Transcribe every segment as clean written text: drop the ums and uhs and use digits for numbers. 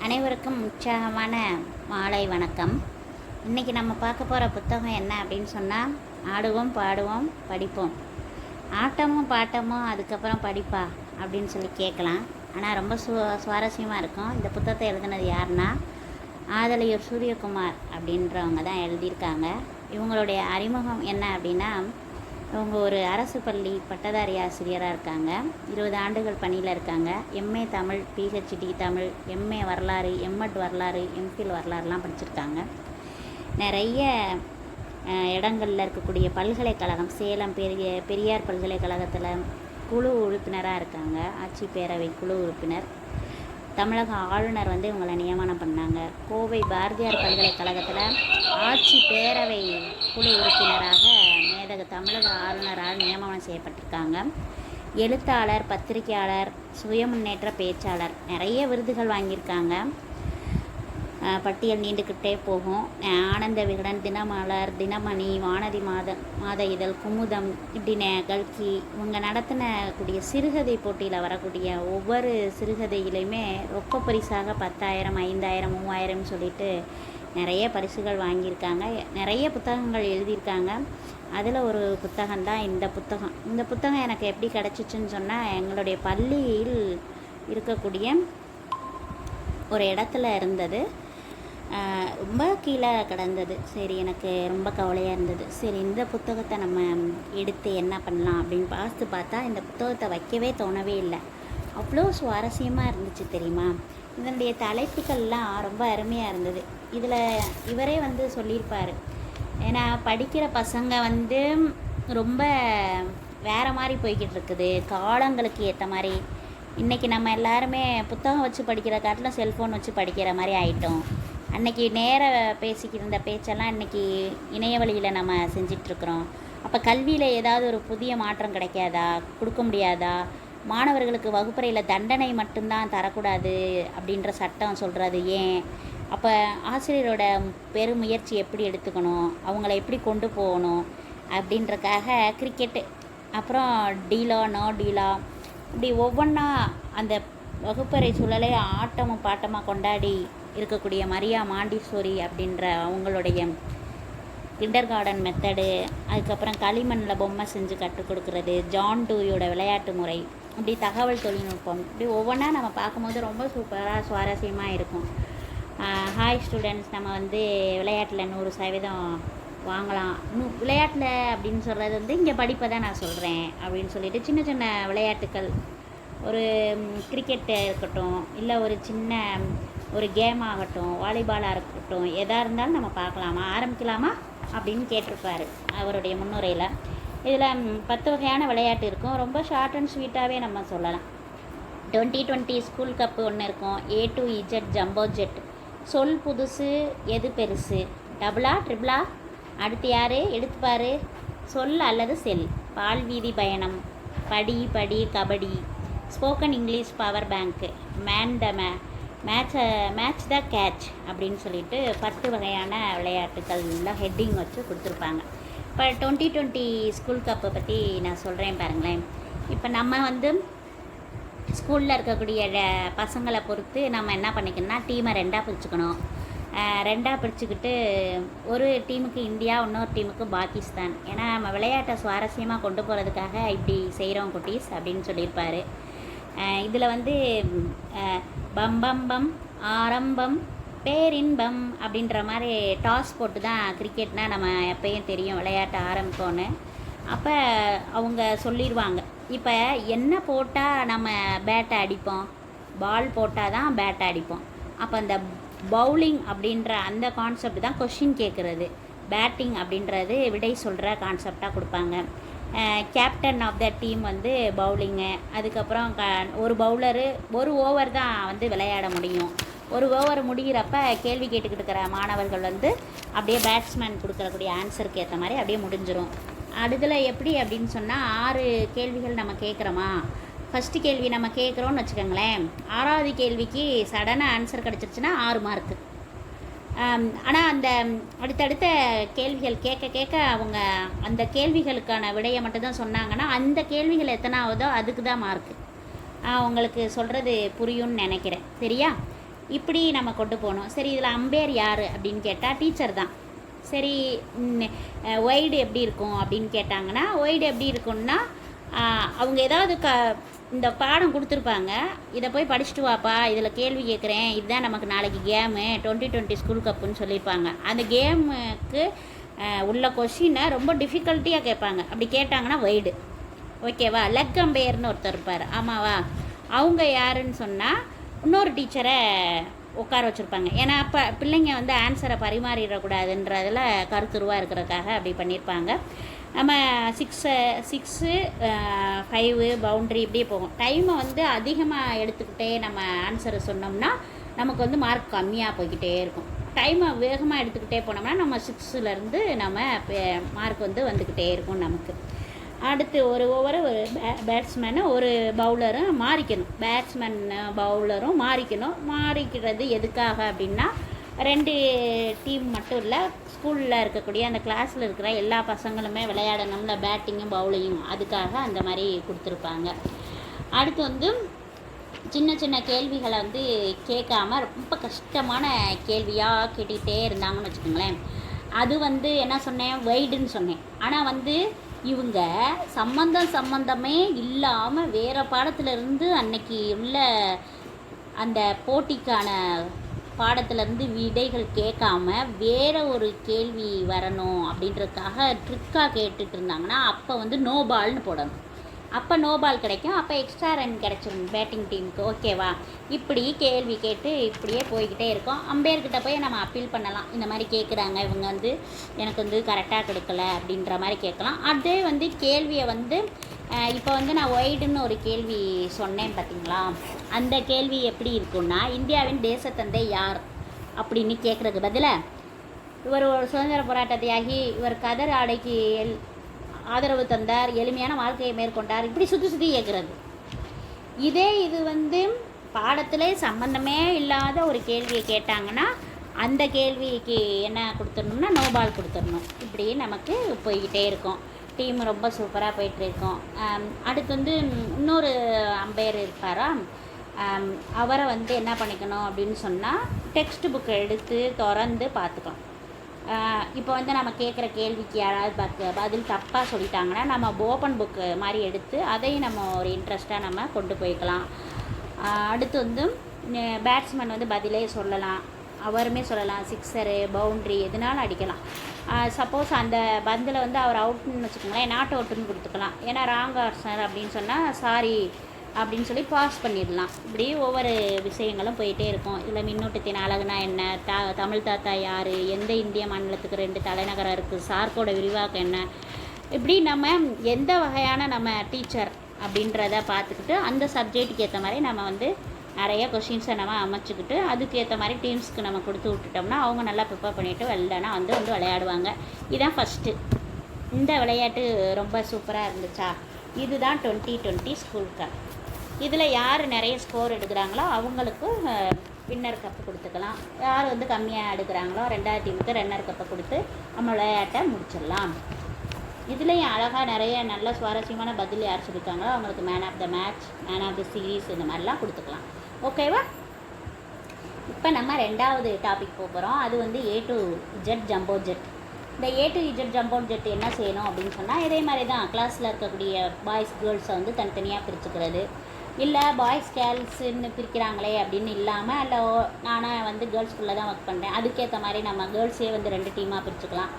அனைவருக்கும் உற்சாகமான மாலை வணக்கம். இன்றைக்கி நம்ம பார்க்க போகிற புத்தகம் என்ன அப்படின்னு சொன்னால், ஆடுவோம் பாடுவோம் படிப்போம். ஆட்டமும் பாட்டமும் அதுக்கப்புறம் படிப்பா அப்படின்னு சொல்லி கேட்கலாம். ஆனால் ரொம்ப சுவாரஸ்யமாக இருக்கும். இந்த புத்தகத்தை எழுதினது யாருன்னா ஆதலையூர் சூரியகுமார் அப்படின்றவங்க தான் எழுதியிருக்காங்க. இவங்களுடைய அறிமுகம் என்ன அப்படின்னா, இவங்க ஒரு அரசு பள்ளி பட்டதாரி ஆசிரியராக இருக்காங்க. 20 ஆண்டுகள் பணியில் இருக்காங்க. MA Tamil, PhD Tamil, MA வரலாறு, எம்எட் வரலாறு, எம்ஃபில் வரலாறுலாம் படிச்சிருக்காங்க. நிறைய இடங்களில் இருக்கக்கூடிய பல்கலைக்கழகம், சேலம் பெரியார் பல்கலைக்கழகத்தில் குழு உறுப்பினராக இருக்காங்க. ஆட்சி பேரவை குழு உறுப்பினர். தமிழக ஆளுநர் இவங்களை நியமனம் பண்ணாங்க. கோவை பாரதியார் பல்கலைக்கழகத்தில் ஆட்சி பேரவை குழு உறுப்பினராக மேதகு தமிழக ஆளுநரால் நியமனம் செய்யப்பட்டிருக்காங்க. எழுத்தாளர், பத்திரிகையாளர், சுய முன்னேற்ற பேச்சாளர், நிறைய விருதுகள் வாங்கியிருக்காங்க. பட்டியல் நீண்டுக்கிட்டே போகும். ஆனந்த விகடன், தினமலர், தினமணி, வானதி மாத இதழ், குமுதம், இப்படின்னு கல்கி இவங்க நடத்தினக்கூடிய சிறுகதை போட்டியில் வரக்கூடிய ஒவ்வொரு சிறுகதையிலையுமே ரொக்க பரிசாக 10,000, 5,000, 3,000 சொல்லிட்டு நிறைய பரிசுகள் வாங்கியிருக்காங்க. நிறைய புத்தகங்கள் எழுதியிருக்காங்க. அதில் ஒரு புத்தகம்தான் இந்த புத்தகம். இந்த புத்தகம் எனக்கு எப்படி கிடச்சிச்சுன்னு சொன்னால், எங்களுடைய பள்ளியில் இருக்கக்கூடிய ஒரு இடத்துல இருந்தது. ரொம்ப கீழே கிடந்தது. சரி, எனக்கு ரொம்ப கவலையாக இருந்தது. சரி, இந்த புத்தகத்தை நம்ம எடுத்து என்ன பண்ணலாம் அப்படின்னு பார்த்தா இந்த புத்தகத்தை வைக்கவே தோணவே இல்லை. அவ்வளோ சுவாரஸ்யமாக இருந்துச்சு தெரியுமா. இதனுடைய தலைப்புகள்லாம் ரொம்ப அருமையாக இருந்தது. இதில் இவரே சொல்லியிருப்பார். ஏன்னா படிக்கிற பசங்க ரொம்ப வேறு மாதிரி போய்கிட்டு இருக்குது, காலங்களுக்கு ஏற்ற மாதிரி. இன்றைக்கி நம்ம எல்லாருமே புத்தகம் வச்சு படிக்கிற காட்டிலும் செல்ஃபோன் வச்சு படிக்கிற மாதிரி ஆயிட்டோம். அன்றைக்கி நேர பேசிக்கிட்டு பேச்செல்லாம் இன்றைக்கி இணைய வழியில் நம்ம செஞ்சிட்ருக்குறோம். அப்போ கல்வியில் ஏதாவது ஒரு புதிய மாற்றம் கிடைக்காதா, கொடுக்க முடியாதா? மாணவர்களுக்கு வகுப்பறையில் தண்டனை மட்டும்தான் தரக்கூடாது அப்படின்ற சட்டம் சொல்கிறது ஏன்? அப்போ ஆசிரியரோட பெருமுயற்சி எப்படி எடுத்துக்கணும், அவங்கள எப்படி கொண்டு போகணும் அப்படின்றக்காக கிரிக்கெட்டு, அப்புறம் டீலா நோ டீலா, இப்படி ஒவ்வொன்றா அந்த வகுப்பறை சூழலை ஆட்டமும் பாட்டமாக கொண்டாடி இருக்கக்கூடிய மரியா மாண்டிசோரி அப்படின்ற அவங்களுடைய கிண்டர் கார்டன் மெத்தடு, அதுக்கப்புறம் களிமண்ணில் பொம்மை செஞ்சு கற்றுக் கொடுக்குறது, ஜான் டூயோட விளையாட்டு முறை, இப்படி தகவல் தொழில்நுட்பம், இப்படி ஒவ்வொன்றா நம்ம பார்க்கும்போது ரொம்ப சூப்பராக சுவாரஸ்யமாக இருக்கும். ஹாய் ஸ்டூடெண்ட்ஸ், நம்ம விளையாட்டில் 100% வாங்கலாம். விளையாட்டில் அப்படின்னு சொல்கிறது இங்கே படிப்பை தான் நான் சொல்கிறேன் அப்படின்னு சொல்லிட்டு சின்ன சின்ன விளையாட்டுக்கள், ஒரு கிரிக்கெட்டு இருக்கட்டும், இல்லை ஒரு சின்ன ஒரு கேம் ஆகட்டும், வாலிபாலாக இருக்கட்டும், எதாக இருந்தாலும் நம்ம பார்க்கலாமா, ஆரம்பிக்கலாமா அப்படின்னு கேட்டிருப்பார் அவருடைய முன்னுரையில். இதில் 10 வகையான விளையாட்டு இருக்கும். ரொம்ப ஷார்ட் அண்ட் ஸ்வீட்டாகவே நம்ம சொல்லலாம். 2020 ஸ்கூல் கப்பு ஒன்று இருக்கும். A to Z jumbo jet, சொல் புதுசு எது பெருசு, டபுளா ட்ரிபிளா, அடுத்து யார் எடுத்துப்பார், சொல் அல்லது செல், பால்வீதி பயணம், படி kabaddi, spoken English power bank, match the catch அப்படின்னு சொல்லிட்டு 10 வகையான விளையாட்டுக்கள்லாம் ஹெட்டிங் வச்சு கொடுத்துருப்பாங்க. இப்போ 2020 ஸ்கூல் கப்பை பற்றி நான் சொல்கிறேன் பாருங்களேன். இப்போ நம்ம ஸ்கூலில் இருக்கக்கூடிய பசங்களை பொறுத்து நம்ம என்ன பண்ணிக்கணும்னா, டீமை 2ஆக பிரிச்சுக்கணும். 2ஆக பிரிச்சுக்கிட்டு ஒரு டீமுக்கு இந்தியா, இன்னொரு டீமுக்கு பாகிஸ்தான். ஏன்னா நம்ம விளையாட்டை சுவாரஸ்யமாக கொண்டு போகிறதுக்காக இப்படி செய்கிறோம் குட்டீஸ் அப்படின்னு சொல்லியிருப்பார். இதில் பம் பம் பம், ஆரம்பம், பேரின்பம் அப்படின்ற மாதிரி டாஸ் போட்டு தான் கிரிக்கெட்னால் நம்ம எப்பயும் தெரியும் விளையாட்ட ஆரம்பிப்போன்னு. அப்போ அவங்க சொல்லிடுவாங்க, இப்போ என்ன போட்டால் நம்ம பேட்டை அடிப்போம், பால் போட்டால் தான் பேட்டை அடிப்போம். அப்போ அந்த பவுலிங் அப்படின்ற அந்த கான்செப்ட் தான் கொஷின் கேட்குறது. பேட்டிங் அப்படின்றது விடை சொல்கிற கான்செப்டாக கொடுப்பாங்க. Captain of the team bowling, அதுக்கப்புறம் ஒரு பவுலரு ஒரு ஓவர் தான் விளையாட முடியும். ஒரு ஓவர் முடிகிறப்ப கேள்வி கேட்டுக்கிட்டு இருக்கிற மாணவர்கள் அப்படியே பேட்ஸ்மேன் கொடுக்கக்கூடிய ஆன்சருக்கு ஏற்ற மாதிரி அப்படியே முடிஞ்சிடும். அதில் எப்படி அப்படின்னு சொன்னால், 6 கேள்விகள் நம்ம கேட்குறோமா. ஃபஸ்ட்டு கேள்வி நம்ம கேட்குறோன்னு வச்சுக்கோங்களேன். 6வது கேள்விக்கு சடனாக ஆன்சர் கிடச்சிருச்சுன்னா 6 மார்க்கு. ஆனால் அந்த அடுத்தடுத்த கேள்விகள் கேட்க அவங்க அந்த கேள்விகளுக்கான விடையை மட்டும்தான் சொன்னாங்கன்னா, அந்த கேள்விகள் எத்தனாவதோ அதுக்கு தான் மார்க்கு. உங்களுக்கு சொல்கிறது புரியும்னு நினைக்கிறேன். சரியா? இப்படி நம்ம கொண்டு போகணும். சரி, இதில் அம்பேர் யார் அப்படின்னு கேட்டால் டீச்சர் தான். சரி, ஒய்டு எப்படி இருக்கும் அப்படின்னு கேட்டாங்கன்னா, ஒய்டு எப்படி இருக்கும்னா அவங்க ஏதாவது இந்த பாடம் கொடுத்துருப்பாங்க, இதை போய் படிச்சுட்டு வாப்பா, இதில் கேள்வி கேட்குறேன், இதுதான் நமக்கு நாளைக்கு கேமு 2020 ஸ்கூல் கப்புன்னு சொல்லியிருப்பாங்க. அந்த கேமுக்கு உள்ள கொஷினை ரொம்ப டிஃபிகல்ட்டியாக கேட்பாங்க. அப்படி கேட்டாங்கன்னா ஒய்டு. ஓகேவா? லெக் அம்பையர்னு ஒருத்தர் இருப்பார். ஆமாவா? அவங்க யாருன்னு சொன்னால் இன்னொரு டீச்சரை உட்கார வச்சுருப்பாங்க. ஏன்னா அப்போ பிள்ளைங்க வந்து ஆன்சரை பரிமாறிடக்கூடாதுன்றதில் கருத்துருவாக இருக்கிறதுக்காக அப்படி பண்ணியிருப்பாங்க. நம்ம 6 5 பவுண்ட்ரி இப்படியே போகும். டைமை வந்து அதிகமாக எடுத்துக்கிட்டே நம்ம ஆன்சரை சொன்னோம்னா நமக்கு வந்து மார்க் கம்மியாக போய்கிட்டே இருக்கும். டைமை வேகமாக எடுத்துக்கிட்டே போனோம்னா நம்ம 6லேருந்து நம்ம மார்க் வந்து வந்துக்கிட்டே இருக்கும் நமக்கு. அடுத்து ஒரு ஓவரு ஒரு பேட்ஸ்மேனு ஒரு பவுலரும் மாறிக்கணும். பேட்ஸ்மேன் பவுலரும் மாறிக்கணும். மாறிக்கிறது எதுக்காக அப்படின்னா 2 டீம் மட்டும் இல்லை, ஸ்கூலில் இருக்கக்கூடிய அந்த கிளாஸில் இருக்கிற எல்லா பசங்களுமே விளையாடணும்ல, பேட்டிங்கும் பவுலிங்கும், அதுக்காக அந்த மாதிரி கொடுத்துருப்பாங்க. அடுத்து வந்து சின்ன சின்ன கேள்விகளை வந்து கேட்காம ரொம்ப கஷ்டமான கேள்வியாக கேட்டுக்கிட்டே இருந்தாங்கன்னு வச்சுக்கோங்களேன். அது வந்து என்ன சொன்னேன், வைடுன்னு சொன்னேன். ஆனால் வந்து இவங்க சம்மந்தமே இல்லாமல் வேறு பாடத்திலேருந்து அன்னைக்கு உள்ள அந்த போட்டிக்கான பாடத்திலேருந்து விடைகள் கேட்காம வேறு ஒரு கேள்வி வரணும் அப்படின்றதுக்காக ட்ரிக்காக கேட்டுட்டு இருந்தாங்கன்னா அப்போ வந்து நோ பால்னு போடணும். அப்போ நோ பால் கிடைக்கும். அப்போ எக்ஸ்ட்ரா ரன் கிடச்சிரும் பேட்டிங் டீமுக்கு. ஓகேவா? இப்படி கேள்வி கேட்டு இப்படியே போய்கிட்டே இருக்கோம். அம்பையர்கிட்ட போய் நம்ம அப்பீல் பண்ணலாம். இந்த மாதிரி கேட்குறாங்க, இவங்க வந்து எனக்கு வந்து கரெக்டாக கொடுக்கல அப்படின்ற மாதிரி கேட்கலாம். அதே வந்து கேள்வியை வந்து இப்போ வந்து நான் ஒய்டுன்னு ஒரு கேள்வி சொன்னேன் பார்த்தீங்களா, அந்த கேள்வி எப்படி இருக்குன்னா, இந்தியாவின் தேசத்தந்தை யார் அப்படின்னு கேட்குறதுக்கு பதிலாக இவர் ஒரு சுதந்திர போராட்ட தியாகி, இவர் கதர் ஆடைக்கு ஆதரவு தந்தார், எளிமையான வாழ்க்கையை மேற்கொண்டார், இப்படி சுற்றி கேட்குறது. இது வந்து பாடத்திலே சம்பந்தமே இல்லாத ஒரு கேள்வியை கேட்டாங்கன்னா அந்த கேள்விக்கு என்ன கொடுத்துடணும்னா நோ பால் கொடுத்துடணும். இப்படி நமக்கு போய்கிட்டே இருக்கும். டீம் ரொம்ப சூப்பராக போயிட்டுருக்கோம். அடுத்து வந்து இன்னொரு அம்பையர் இருப்பாரா, அவரை வந்து என்ன பண்ணிக்கணும் அப்படின்னு சொன்னால் டெக்ஸ்ட் புக்கை எடுத்து திறந்து பார்த்துக்கலாம். இப்போ வந்து நம்ம கேட்குற கேள்விக்கு யாராவது பதில் தப்பாக சொல்லிட்டாங்கன்னா நம்ம ஓப்பன் புக்கு மாதிரி எடுத்து அதையும் நம்ம ஒரு இன்ட்ரெஸ்ட்டாக நம்ம கொண்டு போய்க்கலாம். அடுத்து வந்து பேட்ஸ்மேன் வந்து பதிலே சொல்லலாம், அவருமே சொல்லலாம், சிக்ஸரு பவுண்ட்ரி எதுனாலும் அடிக்கலாம். சப்போஸ் அந்த பந்தில் வந்து அவர் அவுட்னு வச்சுக்கோங்களேன், நாட் அவுட்டுன்னு கொடுத்துக்கலாம். ஏன்னா ராங் ஆன்சர் அப்படின்னு சொன்னால் சாரி அப்படின்னு சொல்லி பாஸ் பண்ணிடலாம். இப்படி ஒவ்வொரு விஷயங்களும் போயிட்டே இருக்கும். இதில் மின்னூட்டத்தின் அழகுனா என்ன, தமிழ் தாத்தா யார், எந்த இந்திய மாநிலத்துக்கு 2 தலைநகரம் இருக்குது, சார்க்கோட விரிவாக்கம் என்ன, இப்படி நம்ம எந்த வகையான நம்ம டீச்சர் அப்படின்றத பார்த்துக்கிட்டு அந்த சப்ஜெக்ட்டுக்கு ஏற்ற மாதிரி நம்ம வந்து நிறைய கொஷின்ஸை நம்ம அமைச்சிக்கிட்டு அதுக்கு ஏற்ற மாதிரி டீம்ஸ்க்கு நம்ம கொடுத்து விட்டுட்டோம்னா அவங்க நல்லா ப்ரிப்பேர் பண்ணிவிட்டு வெள்ளனா வந்து விளையாடுவாங்க. இதுதான் ஃபஸ்ட்டு. இந்த விளையாட்டு ரொம்ப சூப்பராக இருந்துச்சா? இதுதான் 2020 ஸ்கூல் கப். இதில் யார் நிறைய ஸ்கோர் எடுக்கிறாங்களோ அவங்களுக்கு வின்னர் கப்பு கொடுத்துக்கலாம். யார் வந்து கம்மியாக எடுக்கிறாங்களோ 2வது டீமுக்கு ரன்னர் கப்பை கொடுத்து நம்ம விளையாட்டை முடிச்சிடலாம். இதுலேயும் அழகாக நிறைய நல்ல சுவாரஸ்யமான பதில் யார் சொல்லியிருக்காங்களோ அவங்களுக்கு man of the match, man of the series இந்த மாதிரிலாம் கொடுத்துக்கலாம். ஓகேவா? இப்போ நம்ம 2வது டாபிக் போகிறோம். அது வந்து A to Z jumbo jet. இந்த A to Z jumbo jet என்ன செய்யணும் அப்படின்னு சொன்னால் இதே மாதிரி தான் கிளாஸில் இருக்கக்கூடிய பாய்ஸ் கேர்ள்ஸை வந்து தனித்தனியாக பிரிச்சுக்கிறது. இல்லை பாய்ஸ் கேர்ள்ஸுன்னு பிரிக்கிறாங்களே அப்படின்னு இல்லாமல், இல்லை நானாக வந்து கேர்ள்ஸ் ஸ்கூலில் தான் ஒர்க் பண்ணுறேன், அதுக்கேற்ற மாதிரி நம்ம கேர்ள்ஸே வந்து 2 டீமாக பிரிச்சுக்கலாம்.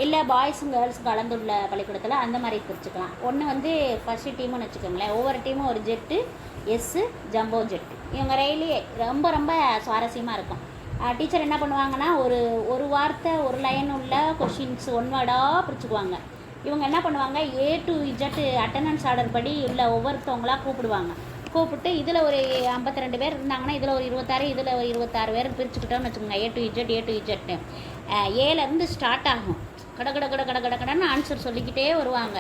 இல்லை பாய்ஸும் கேர்ள்ஸும் கலந்துள்ள பள்ளிக்கூடத்தில் அந்த மாதிரி பிரிச்சுக்கலாம். ஒன்று வந்து ஃபஸ்ட்டு டீமுன்னு வச்சுக்கோங்களேன், ஒவ்வொரு டீமும் ஒரு ஜெட்டு, எஸ்ஸு ஜம்போ ஜெட்டு. இவங்க ரயிலே ரொம்ப ரொம்ப சுவாரஸ்யமாக இருக்கும். டீச்சர் என்ன பண்ணுவாங்கன்னா ஒரு வார்த்தை ஒரு லைன் உள்ள கொஷின்ஸ் ஒன் வேர்டாக பிரிச்சுக்குவாங்க. இவங்க என்ன பண்ணுவாங்க, A to Z attendance order படி உள்ள ஒவ்வொருத்தவங்களாக கூப்பிட்டு இதில் ஒரு 52 பேர் இருந்தாங்கன்னா இதில் ஒரு 26, இதில் ஒரு 26 பேர் பிரிச்சுக்கிட்டோன்னு வச்சுக்கோங்க. A to Z ஏலேருந்து ஸ்டார்ட் ஆகும். கடன்னு ஆன்சர் சொல்லிக்கிட்டே வருவாங்க.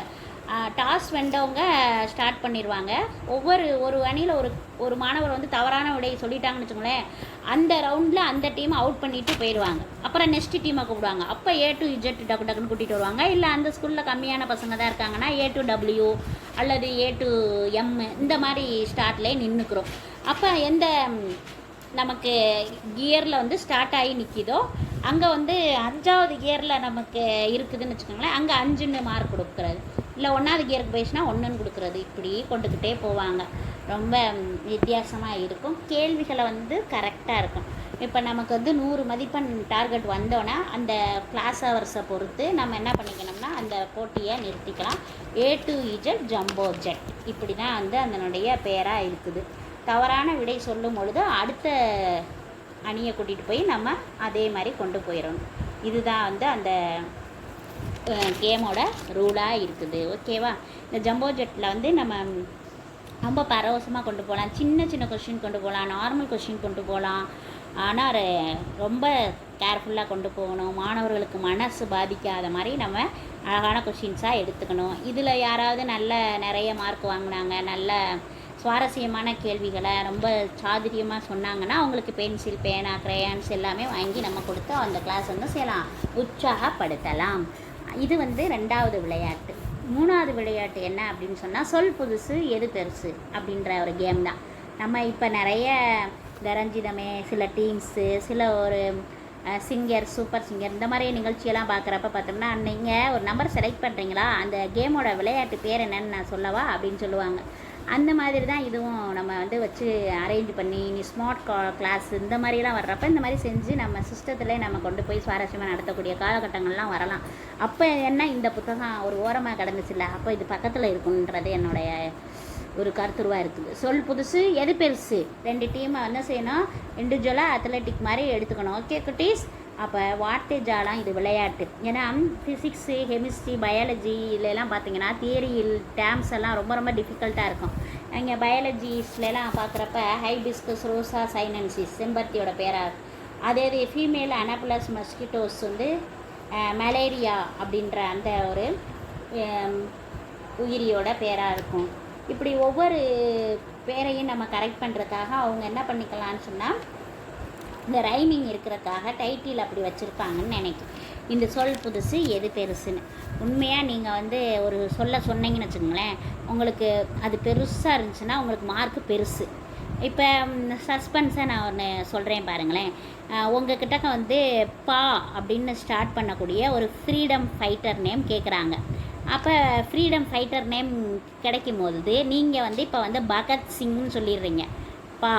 டாஸ் வெண்டவங்க ஸ்டார்ட் பண்ணிடுவாங்க. ஒரு அணியில் ஒரு மாணவர் வந்து தவறான விடையை சொல்லிட்டாங்கன்னு வச்சுக்கோங்களேன், அந்த ரவுண்டில் அந்த டீமை அவுட் பண்ணிவிட்டு போயிடுவாங்க. அப்புறம் நெக்ஸ்ட் டீமை கூப்பிடுவாங்க. அப்போ A to Z டக்குன்னு கூட்டிகிட்டு வருவாங்க. இல்லை அந்த ஸ்கூலில் கம்மியான பசங்க தான் இருக்காங்கன்னா A to W அல்லது A to M இந்த மாதிரி ஸ்டார்ட்லேயே நின்றுக்கிறோம். அப்போ எந்த நமக்கு கியரில் வந்து ஸ்டார்ட் ஆகி நிற்கிதோ அங்கே வந்து 5வது கியரில் நமக்கு இருக்குதுன்னு வச்சுக்கோங்களேன், அங்கே 5ன்னு மார்க் கொடுக்குறது. இல்லை 1வது கியருக்கு போயிடுச்சுன்னா 1ன்னு கொடுக்குறது. இப்படி கொண்டுக்கிட்டே போவாங்க. ரொம்ப வித்தியாசமாக இருக்கும். கேள்விகளை வந்து கரெக்டாக இருக்கும். இப்போ நமக்கு வந்து 100 மதிப்பெண் டார்கெட் வந்தோன்னா அந்த கிளாஸ் ஹவர்ஸை பொறுத்து நம்ம என்ன பண்ணிக்கணும்னா அந்த போட்டியை நிறுத்திக்கலாம். A to Z jumbo jet இப்படி தான் வந்து அதனுடைய பேராக இருக்குது. தவறான விடை சொல்லும் பொழுது அடுத்த அணியை கூட்டிகிட்டு போய் நம்ம அதே மாதிரி கொண்டு போயிடணும். இதுதான் வந்து அந்த கேமோட ரூலாக இருக்குது. ஓகேவா? இந்த ஜம்போ ஜெட்டில் வந்து நம்ம ரொம்ப பரவசமாக கொண்டு போகலாம். சின்ன சின்ன கொஷின் கொண்டு போகலாம், நார்மல் கொஷின் கொண்டு போகலாம். ஆனால் ரொம்ப கேர்ஃபுல்லாக கொண்டு போகணும். மாணவர்களுக்கு மனசு பாதிக்காத மாதிரி நம்ம அழகான கொஷின்ஸாக எடுத்துக்கணும். இதில் யாராவது நிறைய மார்க் வாங்கினாங்க, நல்ல சுவாரஸ்யமான கேள்விகளை ரொம்ப சாதுரியமாக சொன்னாங்கன்னா அவங்களுக்கு பென்சில், பேனா, கிரேயான்ஸ் எல்லாமே வாங்கி நம்ம கொடுத்து அந்த கிளாஸ் வந்து செய்யலாம், உற்சாகப்படுத்தலாம். இது வந்து 2வது விளையாட்டு. 3வது விளையாட்டு என்ன அப்படின்னு சொன்னால் சொல் புதுசு எது பெருசு அப்படின்ற ஒரு கேம் தான். நம்ம இப்போ நிறைய கரஞ்சிதமே, சில டீம்ஸு, சில ஒரு சிங்கர், சூப்பர் சிங்கர் இந்த மாதிரி நிகழ்ச்சியெல்லாம் பார்க்குறப்ப பார்த்தோம்னா நீங்கள் ஒரு நம்பர் செலக்ட் பண்ணுறீங்களா, அந்த கேமோட விளையாட்டு பேர் என்னன்னு நான் சொல்லவா அப்படின்னு சொல்லுவாங்க. அந்த மாதிரி தான் இதுவும் நம்ம வந்து வச்சு அரேஞ்ச் பண்ணி ஸ்மார்ட் கிளாஸ் இந்த மாதிரிலாம் வர்றப்ப இந்த மாதிரி செஞ்சு நம்ம சிஸ்டத்தில் நம்ம கொண்டு போய் சுவாரஸ்யமாக நடத்தக்கூடிய காலகட்டங்கள்லாம் வரலாம். அப்போ என்ன இந்த புத்தகம் ஒரு ஓரமாக கிடந்துச்சுல்ல, அப்போ இது பக்கத்தில் இருக்குன்றது என்னுடைய ஒரு கருத்துருவாக இருக்குது. சொல் புதுசு எது பெருசு 2 டீமை என்ன செய்யணும், இண்டிவிஜுவலாக அத்லெட்டிக் மாதிரி எடுத்துக்கணும். ஓகே குட்டீஸ்? அப்போ வார்த்தை ஜாலம் இது விளையாட்டு. ஏன்னா ஃபிசிக்ஸு, கெமிஸ்ட்ரி, பயாலஜி இதெல்லாம் பார்த்தீங்கன்னா தியரியில் டேர்ம்ஸ் எல்லாம் ரொம்ப ரொம்ப டிஃபிகல்ட்டாக இருக்கும். இங்கே பயாலஜிஸ்லாம் பார்க்குறப்ப ஹைபிஸ்கஸ், ரோசா சைனன்சிஸ் செம்பருத்தியோட பேராக, அதே இது ஃபீமேல் அனாபுலஸ் மஸ்கிட்டோஸ் வந்து மலேரியா அப்படின்ற அந்த ஒரு உயிரியோட பேராக இருக்கும். இப்படி ஒவ்வொரு பேரையும் நம்ம கரெக்ட் பண்ணுறதுக்காக அவங்க என்ன பண்ணிக்கலான்னு சொன்னால் இந்த ரைமிங் இருக்கிறதுக்காக டைட்டில் அப்படி வச்சுருப்பாங்கன்னு நினைக்கிறேன். இந்த சொல் புதுசு எது பெருசுன்னு. உண்மையாக நீங்கள் வந்து ஒரு சொன்னீங்கன்னு வச்சுக்கோங்களேன், உங்களுக்கு அது பெருசாக இருந்துச்சுன்னா உங்களுக்கு மார்க்கு பெருசு. இப்போ சஸ்பென்ஸை நான் ஒன்று சொல்கிறேன் பாருங்களேன். உங்ககிட்ட வந்து பா அப்படின்னு ஸ்டார்ட் பண்ணக்கூடிய ஒரு ஃப்ரீடம் ஃபைட்டர் நேம் கேட்குறாங்க. அப்போ ஃப்ரீடம் ஃபைட்டர் நேம் கிடைக்கும் போது நீங்கள் வந்து இப்போ வந்து பகத்சிங்னு சொல்லிடுறீங்க. பா,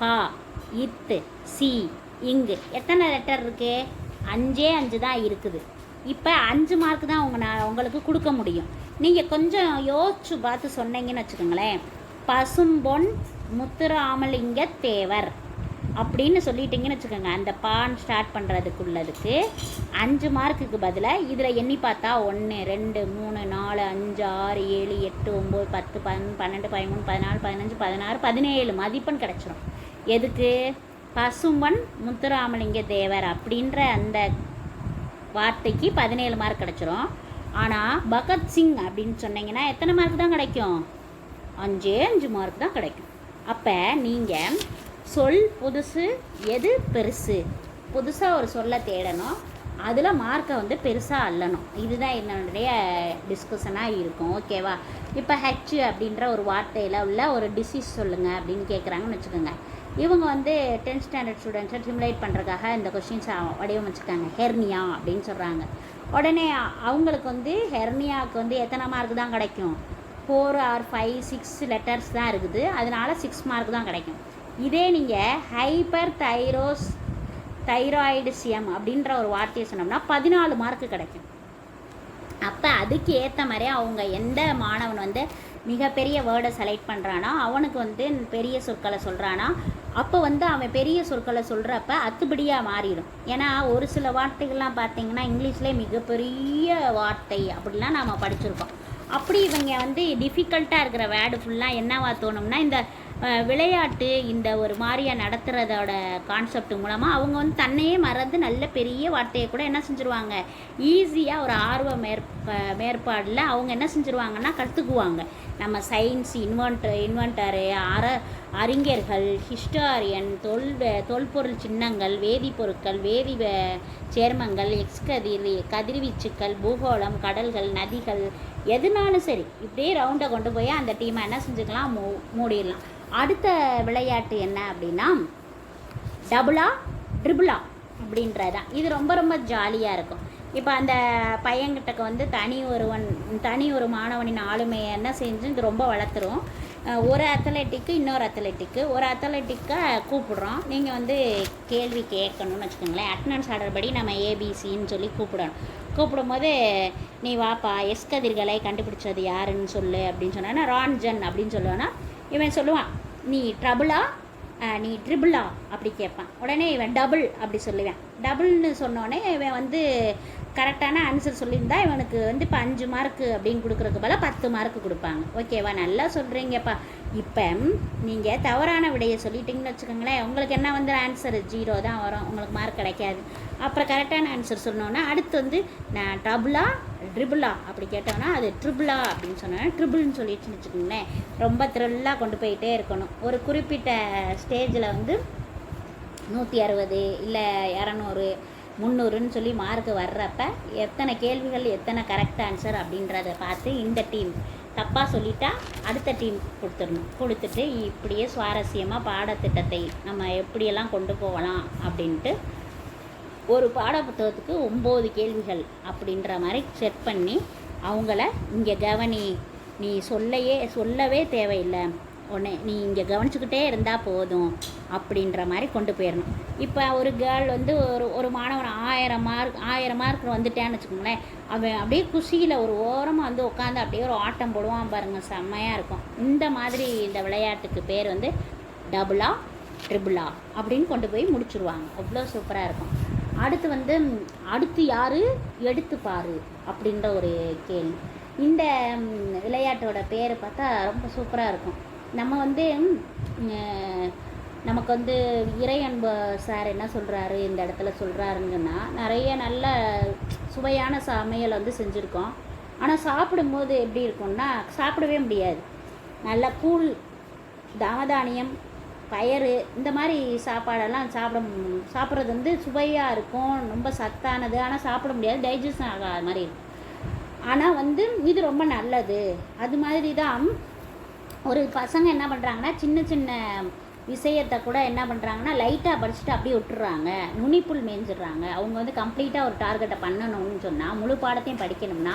கா, இத்து, சி, இங்கு எத்தனை லெட்டர் இருக்குது? 5 தான் இருக்குது. இப்போ 5 மார்க் தான் உங்களுக்கு கொடுக்க முடியும். நீங்கள் கொஞ்சம் யோசிச்சு பார்த்து சொன்னீங்கன்னு வச்சுக்கோங்களேன். பசும்பொன் முத்துராமலிங்க தேவர் அப்படின்னு சொல்லிட்டீங்கன்னு வச்சுக்கோங்க. அந்த பான் ஸ்டார்ட் பண்ணுறதுக்குள்ளதுக்கு 5 மார்க்குக்கு பதிலாக இதில் எண்ணி பார்த்தா 1 2 3 4 5 6 7 8 9 10 11 12 13 14 15 16 17 மதிப்பெண் கிடச்சிரும். எதுக்கு? பசும்பொன் முத்துராமலிங்க தேவர் அப்படின்ற அந்த வார்த்தைக்கு 17 மார்க் கிடச்சிரும். ஆனால் பகத்சிங் அப்படின்னு சொன்னீங்கன்னா எத்தனை மார்க் தான் கிடைக்கும்? 5 மார்க் தான் கிடைக்கும். அப்போ நீங்கள் சொல் புதுசு எது பெருசு, புதுசாக ஒரு சொல்லை தேடணும், அதில் மார்க்கை வந்து பெருசாக அள்ளணும். இதுதான் என்னுடைய டிஸ்கஷனாக இருக்கும். ஓகேவா? இப்போ ஹெச் அப்படின்ற ஒரு வார்த்தையில் உள்ள ஒரு டிசீஸ் சொல்லுங்கள் அப்படின்னு கேட்குறாங்கன்னு வச்சுக்கோங்க. இவங்க வந்து 10th ஸ்டாண்டர்ட் ஸ்டூடெண்ட்ஸை சிமுலேட் பண்ணுறதுக்காக இந்த கொஷின்ஸை வடிவமைச்சிருக்காங்க. ஹெர்னியா அப்படின்னு சொல்கிறாங்க. உடனே அவங்களுக்கு வந்து ஹெர்னியாவுக்கு வந்து எத்தனை மார்க் தான் கிடைக்கும்? 4 or 5 6 லெட்டர்ஸ் தான் இருக்குது. அதனால 6 மார்க் தான் கிடைக்கும். இதே நீங்கள் ஹைப்பர் தைராய்டிசியம் அப்படின்ற ஒரு வார்த்தையை சொன்னோம்னா 14 மார்க்கு கிடைக்கும். அப்போ அதுக்கு ஏற்ற மாதிரி அவங்க எந்த மாணவன் வந்து மிகப்பெரிய வேர்டை செலக்ட் பண்ணுறானா அவனுக்கு வந்து பெரிய சொற்களை சொல்கிறானா, அப்போ வந்து அவன் பெரிய சொற்களை சொல்கிறப்ப அத்துப்படியாக மாறிடும். ஏன்னா ஒரு சில வார்த்தைகள்லாம் பார்த்திங்கன்னா இங்கிலீஷ்லேயே மிகப்பெரிய வார்த்தை அப்படிலாம் நாம் படிச்சிருக்கோம். அப்படி இவங்க வந்து டிஃபிகல்ட்டாக இருக்கிற வேர்டு ஃபுல்லாக என்னவா தோணும்னா இந்த விளையாட்டு இந்த ஒரு மாதிரியாக நடத்துகிறதோட கான்செப்ட் மூலமாக அவங்க வந்து தன்னையே மறந்து நல்ல பெரிய வார்த்தையை கூட என்ன செஞ்சுருவாங்க, ஈஸியாக ஒரு ஆர்வ மேற்பாடில் அவங்க என்ன செஞ்சுருவாங்கன்னா கற்றுக்குவாங்க. நம்ம சயின்ஸ் இன்வென்டரு, அறிஞர்கள், ஹிஸ்டாரியன், தொல்பொருள் சின்னங்கள், வேதிப்பொருட்கள், சேர்மங்கள், கதிர்வீச்சுக்கள், பூகோளம், கடல்கள், நதிகள், எதுனாலும் சரி இப்படியே ரவுண்டை கொண்டு போய் அந்த டீமை என்ன செஞ்சுக்கலாம், மூடிடலாம். அடுத்த விளையாட்டு என்ன அப்படின்னா டபுளா ட்ரிபிளா அப்படின்றதான். இது ரொம்ப ரொம்ப ஜாலியாக இருக்கும். இப்போ அந்த பையன்கிட்டக்கு வந்து தனி ஒரு மாணவனின் ஆளுமையை என்ன செஞ்சு இது ரொம்ப வளர்த்துரும். ஒரு அத்லெட்டிக்கு இன்னொரு அத்லெட்டிக்கு ஒரு அத்லெட்டிக்கை கூப்பிடுறோம். நீங்கள் வந்து கேள்வி கேட்கணும்னு வச்சுக்கோங்களேன். அட்டனன்ஸ் ஆர்டர் படி நம்ம ஏபிசின்னு சொல்லி கூப்பிடும்போது நீ வாப்பா எஸ் கதிர்களை கண்டுபிடிச்சது யாருன்னு சொல்லு அப்படின்னு சொன்னா ரான்ஜன் அப்படின்னு சொல்லுவான்னா இவன் சொல்லுவான் நீ ட்ரபுளா நீ ட்ரிபிளா அப்படி கேட்பான். உடனே இவன் டபுள் அப்படி சொல்லுவேன். டபுள்னு சொன்னோடனே இவன் வந்து கரெக்டான ஆன்சர் சொல்லியிருந்தா இவனுக்கு வந்து இப்போ 5 மார்க்கு அப்படின்னு கொடுக்குறதுக்கு பதிலாக 10 மார்க்கு கொடுப்பாங்க. ஓகேவா, நல்லா சொல்கிறீங்கப்பா. இப்போ நீங்கள் தவறான விடையை சொல்லிட்டீங்கன்னு வச்சுக்கோங்களேன், உங்களுக்கு என்ன வந்து ஆன்சர் 0 தான் வரும், உங்களுக்கு மார்க் கிடைக்காது. அப்புறம் கரெக்டான ஆன்சர் சொன்னோன்னா அடுத்து வந்து நான் டபுளா ட்ரிபிளா அப்படி கேட்டோன்னா அது ட்ரிபிளா அப்படின்னு சொன்னோன்னா ட்ரிபிள்னு சொல்லிட்டுன்னு வச்சுக்கோங்களேன், ரொம்ப த்ரில்லாக கொண்டு போயிட்டே இருக்கணும். ஒரு குறிப்பிட்ட ஸ்டேஜில் வந்து 160 இல்லை 200 300ன்னு சொல்லி மார்க்கு வர்றப்ப எத்தனை கேள்விகள் எத்தனை கரெக்ட் ஆன்சர் அப்படின்றத பார்த்து இந்த டீம் தப்பாக சொல்லிட்டா அடுத்த டீம் கொடுத்துட்டு இப்படியே சுவாரஸ்யமாக பாடத்திட்டத்தை நம்ம எப்படியெல்லாம் கொண்டு போகலாம் அப்படின்ட்டு ஒரு பாடப்புத்தகத்துக்கு 9 கேள்விகள் அப்படின்ற மாதிரி செட் பண்ணி அவங்கள இங்கே கவனி, நீ சொல்லவே தேவையில்லை, உடனே நீ இங்கே கவனிச்சுக்கிட்டே இருந்தால் போதும் அப்படின்ற மாதிரி கொண்டு போயிடணும். இப்போ ஒரு கேர்ள் வந்து ஒரு மாணவன் 1000 மார்க் வந்துட்டேன்னு வச்சுக்கோங்களேன், அவன் அப்படியே குஷியில் ஒரு ஓரமாக வந்து உட்காந்து அப்படியே ஒரு ஆட்டம் போடுவான் பாருங்கள், செம்மையாக இருக்கும். இந்த மாதிரி இந்த விளையாட்டுக்கு பேர் வந்து டபுளா ட்ரிபிளா அப்படின்னு கொண்டு போய் முடிச்சுருவாங்க. அவ்வளோ சூப்பராக இருக்கும். அடுத்து யார் எடுத்து பாரு அப்படின்ற ஒரு கேள்வி. இந்த விளையாட்டோட பேர் பார்த்தா ரொம்ப சூப்பராக இருக்கும். நம்ம வந்து நமக்கு வந்து இறையன்பு சார் என்ன சொல்கிறாரு இந்த இடத்துல சொல்கிறாருங்கன்னா, நிறைய நல்ல சுவையான சமையல் வந்து செஞ்சுருக்கோம். ஆனால் சாப்பிடும்போது எப்படி இருக்கும்னா சாப்பிடவே முடியாது. நல்ல கூழ், தானியம், பயறு இந்த மாதிரி சாப்பாடெல்லாம் சாப்பிட்றது வந்து சுவையாக இருக்கும், ரொம்ப சத்தானது. ஆனால் சாப்பிட முடியாது, டைஜஷன் ஆகாத மாதிரி இருக்கும். ஆனால் வந்து இது ரொம்ப நல்லது. அது மாதிரி தான் ஒரு பசங்க என்ன பண்ணுறாங்கன்னா சின்ன சின்ன விஷயத்தை கூட என்ன பண்ணுறாங்கன்னா லைட்டாக படிச்சுட்டு அப்படியே விட்டுறாங்க, நுனிப்புள் மேய்ஞ்சிடுறாங்க. அவங்க வந்து கம்ப்ளீட்டாக ஒரு டார்கெட்டை பண்ணணும்னு சொன்னால் முழு பாடத்தையும் படிக்கணும்னா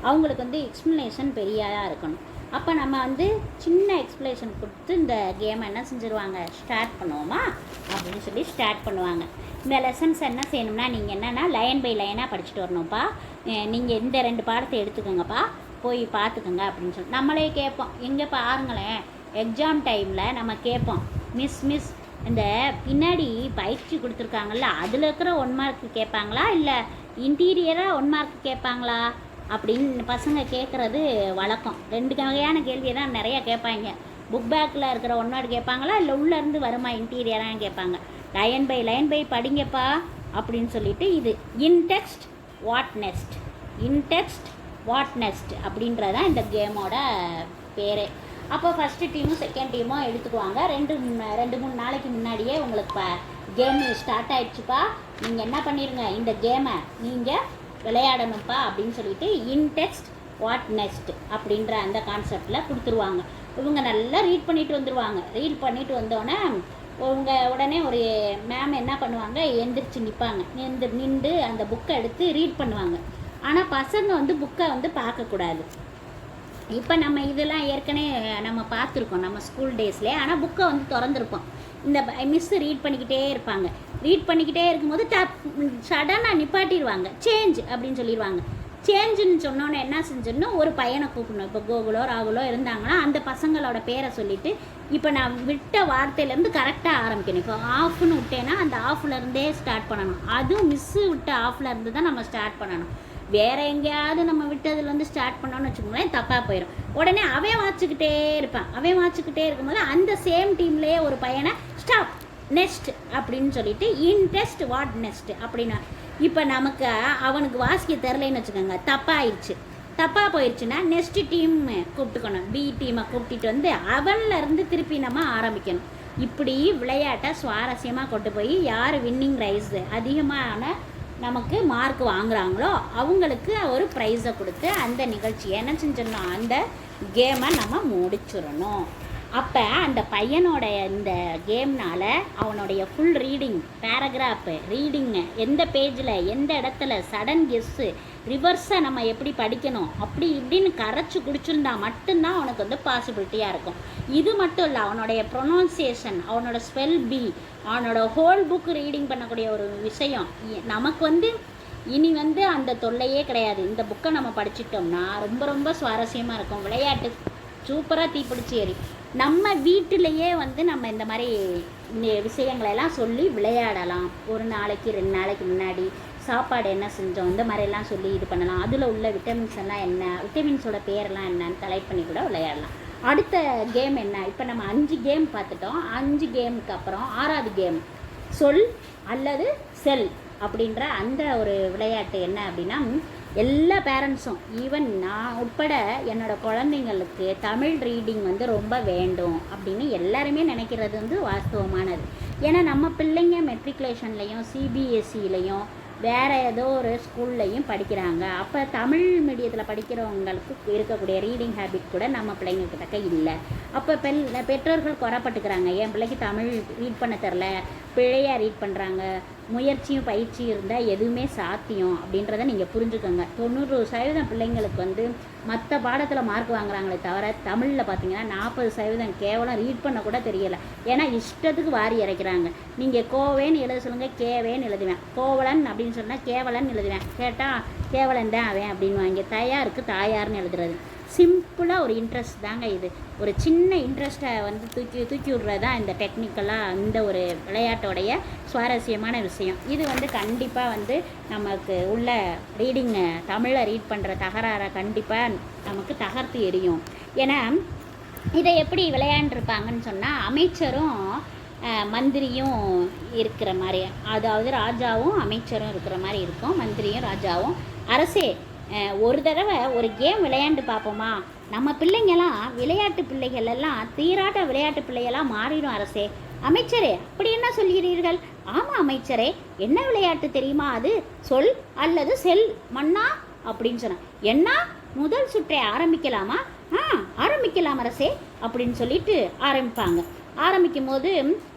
அவங்களுக்கு வந்து எக்ஸ்ப்ளனேஷன் பெரியாக இருக்கணும். அப்போ நம்ம வந்து சின்ன எக்ஸ்ப்ளனேஷன் கொடுத்து இந்த கேமை என்ன செஞ்சுருவாங்க, ஸ்டார்ட் பண்ணுவோமா அப்படின்னு சொல்லி ஸ்டார்ட் பண்ணுவாங்க. இந்த லெசன்ஸ் என்ன செய்யணும்னா நீங்கள் என்னென்னா லைன் பை லைனாக படிச்சுட்டு வரணும்ப்பா, நீங்கள் இந்த 2 பாடத்தை எடுத்துக்கோங்கப்பா, போய் பார்த்துக்கோங்க அப்படின்னு சொல்லி நம்மளே கேட்போம். எங்கே பாருங்களேன், எக்ஸாம் டைமில் நம்ம கேட்போம், மிஸ் இந்த பின்னாடி பயிற்சி கொடுத்துருக்காங்கல்ல அதில் இருக்கிற 1 மார்க் கேட்பாங்களா இல்லை இன்டீரியராக 1 மார்க் கேட்பாங்களா அப்படின்னு பசங்க கேட்குறது வழக்கம். 2 வகையான கேள்வியை தான் நிறையா கேட்பாங்க. புக் பேக்கில் இருக்கிற 1 மார்க் கேட்பாங்களா இல்லை உள்ளேருந்து வருமா இன்டீரியராக கேட்பாங்க. லைன் பை படிங்கப்பா அப்படின்னு சொல்லிட்டு இது இன்டெக்ஸ்ட் வாட் நெக்ஸ்ட் அப்படின்றதான் இந்த கேமோட பேரே. அப்போ ஃபஸ்ட்டு டீமும் செகண்ட் டீமும் எடுத்துக்குவாங்க. 2-3 நாளைக்கு முன்னாடியே உங்களுக்கு கேமு ஸ்டார்ட் ஆகிடுச்சுப்பா, நீங்கள் என்ன பண்ணிடுங்க, இந்த கேமை நீங்கள் விளையாடணும்ப்பா அப்படின்னு சொல்லிட்டு இன்டெக்ஸ்ட் வாட் நெக்ஸ்ட் அப்படின்ற அந்த கான்செப்டில் கொடுத்துருவாங்க. இவங்க நல்லா ரீட் பண்ணிட்டு வந்துடுவாங்க. ரீட் பண்ணிட்டு வந்தோடனே உடனே ஒரு மேம் என்ன பண்ணுவாங்க, எந்திரிச்சு நிற்பாங்க. நின்று அந்த புக்கை எடுத்து ரீட் பண்ணுவாங்க. ஆனால் பசங்க வந்து புக்கை வந்து பார்க்கக்கூடாது. இப்போ நம்ம இதெல்லாம் ஏற்கனவே நம்ம பார்த்துருக்கோம் நம்ம ஸ்கூல் டேஸ்லேயே. ஆனால் புக்கை வந்து திறந்துருப்போம். இந்த மிஸ்ஸு ரீட் பண்ணிக்கிட்டே இருப்பாங்க. ரீட் பண்ணிக்கிட்டே இருக்கும்போது சடனாக நிப்பாட்டிடுவாங்க, சேஞ்ச் அப்படின்னு சொல்லிடுவாங்க. சேஞ்சுன்னு சொன்னோன்னே என்ன செஞ்சிடணும், ஒரு பையனை கூப்பிடணும். இப்போ கோகுலோ ராகுலோ இருந்தாங்கன்னா அந்த பசங்களோட பேரை சொல்லிவிட்டு இப்போ நான் விட்ட வார்த்தையிலேருந்து கரெக்டாக ஆரம்பிக்கணும். இப்போ ஆஃப்னு விட்டேன்னா அந்த ஆஃப்லேருந்தே ஸ்டார்ட் பண்ணணும். அதுவும் மிஸ்ஸு விட்ட ஆஃப்லேருந்து தான் நம்ம ஸ்டார்ட் பண்ணணும். வேறு எங்கேயாவது நம்ம விட்டதுலேருந்து ஸ்டார்ட் பண்ணோன்னு வச்சுக்கோங்களேன், தப்பாக போயிடும். உடனே அவன் வாட்சிக்கிட்டே இருப்பான். அவன் வாட்சிக்கிட்டே இருக்கும்போது அந்த சேம் டீம்லேயே ஒரு பையனை ஸ்டாப் நெக்ஸ்ட் அப்படின்னு சொல்லிட்டு இன்டெக்ஸ்ட் வாட் நெக்ஸ்ட் அப்படின்னா, இப்போ நமக்கு அவனுக்கு வாசிக்க தெரிலன்னு வச்சுக்கோங்க, தப்பாக போயிடுச்சுன்னா நெக்ஸ்ட் டீம் கூப்பிட்டுக்கணும். பி டீமை கூப்பிட்டுட்டு வந்து அவன்லேருந்து திருப்பி நம்ம ஆரம்பிக்கணும். இப்படி விளையாட்டை சுவாரஸ்யமாக கொண்டு போய் யார் வின்னிங் ரைஸ் அதிகமான நமக்கு மார்க் வாங்குறாங்களோ அவங்களுக்கு ஒரு ப்ரைஸை கொடுத்து அந்த நிகழ்ச்சியை என்ன செஞ்சிடணும், அந்த கேமை நம்ம முடிச்சிடணும். அப்போ அந்த பையனோட இந்த கேம்னால் அவனுடைய ஃபுல் ரீடிங், பேராகிராஃபு ரீடிங்கு, எந்த பேஜில் எந்த இடத்துல சடன் கெஸ்ஸு, ரிவர்ஸாக நம்ம எப்படி படிக்கணும் அப்படி இப்படின்னு கரைச்சி குடிச்சிருந்தா மட்டும்தான் அவனுக்கு வந்து பாசிபிலிட்டியாக இருக்கும். இது மட்டும் இல்லை, அவனுடைய ப்ரொனவுன்சியேஷன், அவனோட ஸ்பெல் பி, அவனோட ஹோல் புக் ரீடிங் பண்ணக்கூடிய ஒரு விஷயம். நமக்கு வந்து இனி வந்து அந்த தொல்லையே கிடையாது. இந்த புக்கை நம்ம படிச்சிட்டோம்னா ரொம்ப ரொம்ப சுவாரஸ்யமாக இருக்கும். விளையாட்டு சூப்பராக தீப்பிடிச்சி ஏறி நம்ம வீட்டிலையே வந்து நம்ம இந்த மாதிரி விஷயங்களெல்லாம் சொல்லி விளையாடலாம். ஒரு நாளைக்கு 2 நாளைக்கு முன்னாடி சாப்பாடு என்ன செஞ்சோம் இந்த மாதிரிலாம் சொல்லி இது பண்ணலாம். அதில் உள்ள விட்டமின்ஸ் எல்லாம் என்ன, விட்டமின்ஸோட பேரெல்லாம் என்னன்னு கலெக்ட் பண்ணி கூட விளையாடலாம். அடுத்த கேம் என்ன, இப்போ நம்ம 5 கேம் பார்த்துட்டோம். 5 கேமுக்கு அப்புறம் 6வது கேம் சொல் அல்லது செல் அப்படின்ற அந்த ஒரு விளையாட்டு என்ன அப்படின்னா, எல்லா பேரண்ட்ஸும் ஈவன் நான் உட்பட என்னோடய குழந்தைங்களுக்கு தமிழ் ரீடிங் வந்து ரொம்ப வேண்டும் அப்படின்னு எல்லாருமே நினைக்கிறது வந்து வாஸ்தவமானது. ஏன்னா நம்ம பிள்ளைங்க மெட்ரிகுலேஷன்லேயும் சிபிஎஸ்சிலையும் வேறு ஏதோ ஒரு ஸ்கூல்லையும் படிக்கிறாங்க. அப்போ தமிழ் மீடியத்தில் படிக்கிறவங்களுக்கு இருக்கக்கூடிய ரீடிங் ஹேபிட் கூட நம்ம பிள்ளைங்கக்கிட்ட இல்லை. அப்போ பெற்றோர்கள் குறைப்பட்டுக்கிறாங்க, என் பிள்ளைக்கு தமிழ் ரீட் பண்ண தெரில, பிழையாக ரீட் பண்ணுறாங்க. முயற்சியும் பயிற்சியும் இருந்தால் எதுவுமே சாத்தியம் அப்படின்றத நீங்கள் புரிஞ்சுக்கோங்க. 90% பிள்ளைங்களுக்கு வந்து மற்ற பாடத்தில் மார்க் வாங்குறாங்களே தவிர தமிழில் பார்த்தீங்கன்னா 40% கேவலம் ரீட் பண்ண கூட தெரியலை. ஏன்னா இஷ்டத்துக்கு வாரி இறைக்கிறாங்க. நீங்கள் கோவேன்னு எழுத சொல்லுங்கள், கேவேன்னு எழுதுவேன். கோவலன் அப்படின்னு சொன்னால் கேவலன் எழுதுவேன். கேட்டால் கேவலன் தான் அவன் அப்படின்னு வாங்கி தயாருக்கு தாயார்னு எழுதுறது. சிம்பிளாக ஒரு இன்ட்ரெஸ்ட் தாங்க இது. ஒரு சின்ன இன்ட்ரெஸ்ட்டை வந்து தூக்கி விட்றது தான் இந்த டெக்னிக்கலாக இந்த ஒரு விளையாட்டோடைய சுவாரஸ்யமான விஷயம். இது வந்து கண்டிப்பாக வந்து நமக்கு உள்ள ரீடிங்கை தமிழை ரீட் பண்ணுற தகராறை கண்டிப்பாக நமக்கு தகர்த்து எரியும். ஏன்னா இதை எப்படி விளையாண்டுருப்பாங்கன்னு சொன்னால், அமைச்சரும் மந்திரியும் இருக்கிற மாதிரி, அதாவது ராஜாவும் அமைச்சரும் இருக்கிற மாதிரி இருக்கும். மந்திரியும் ராஜாவும், அரசே ஒரு தடவை ஒரு கேம் விளையாண்டு பார்ப்போமா, நம்ம பிள்ளைங்கள்லாம் விளையாட்டு பிள்ளைகள் எல்லாம் தீராட்ட விளையாட்டு பிள்ளைகளாக மாறிடும் அரசே. அமைச்சரே அப்படி என்ன சொல்கிறீர்கள்? ஆமாம் அமைச்சரே, என்ன விளையாட்டு தெரியுமா அது? சொல் அல்லது செல் மன்னா அப்படின்னு சொன்னான். என்ன, முதல் சுற்றை ஆரம்பிக்கலாமா? ஆரம்பிக்கலாம் அரசே அப்படின்னு சொல்லிட்டு ஆரம்பிப்பாங்க. ஆரம்பிக்கும் போது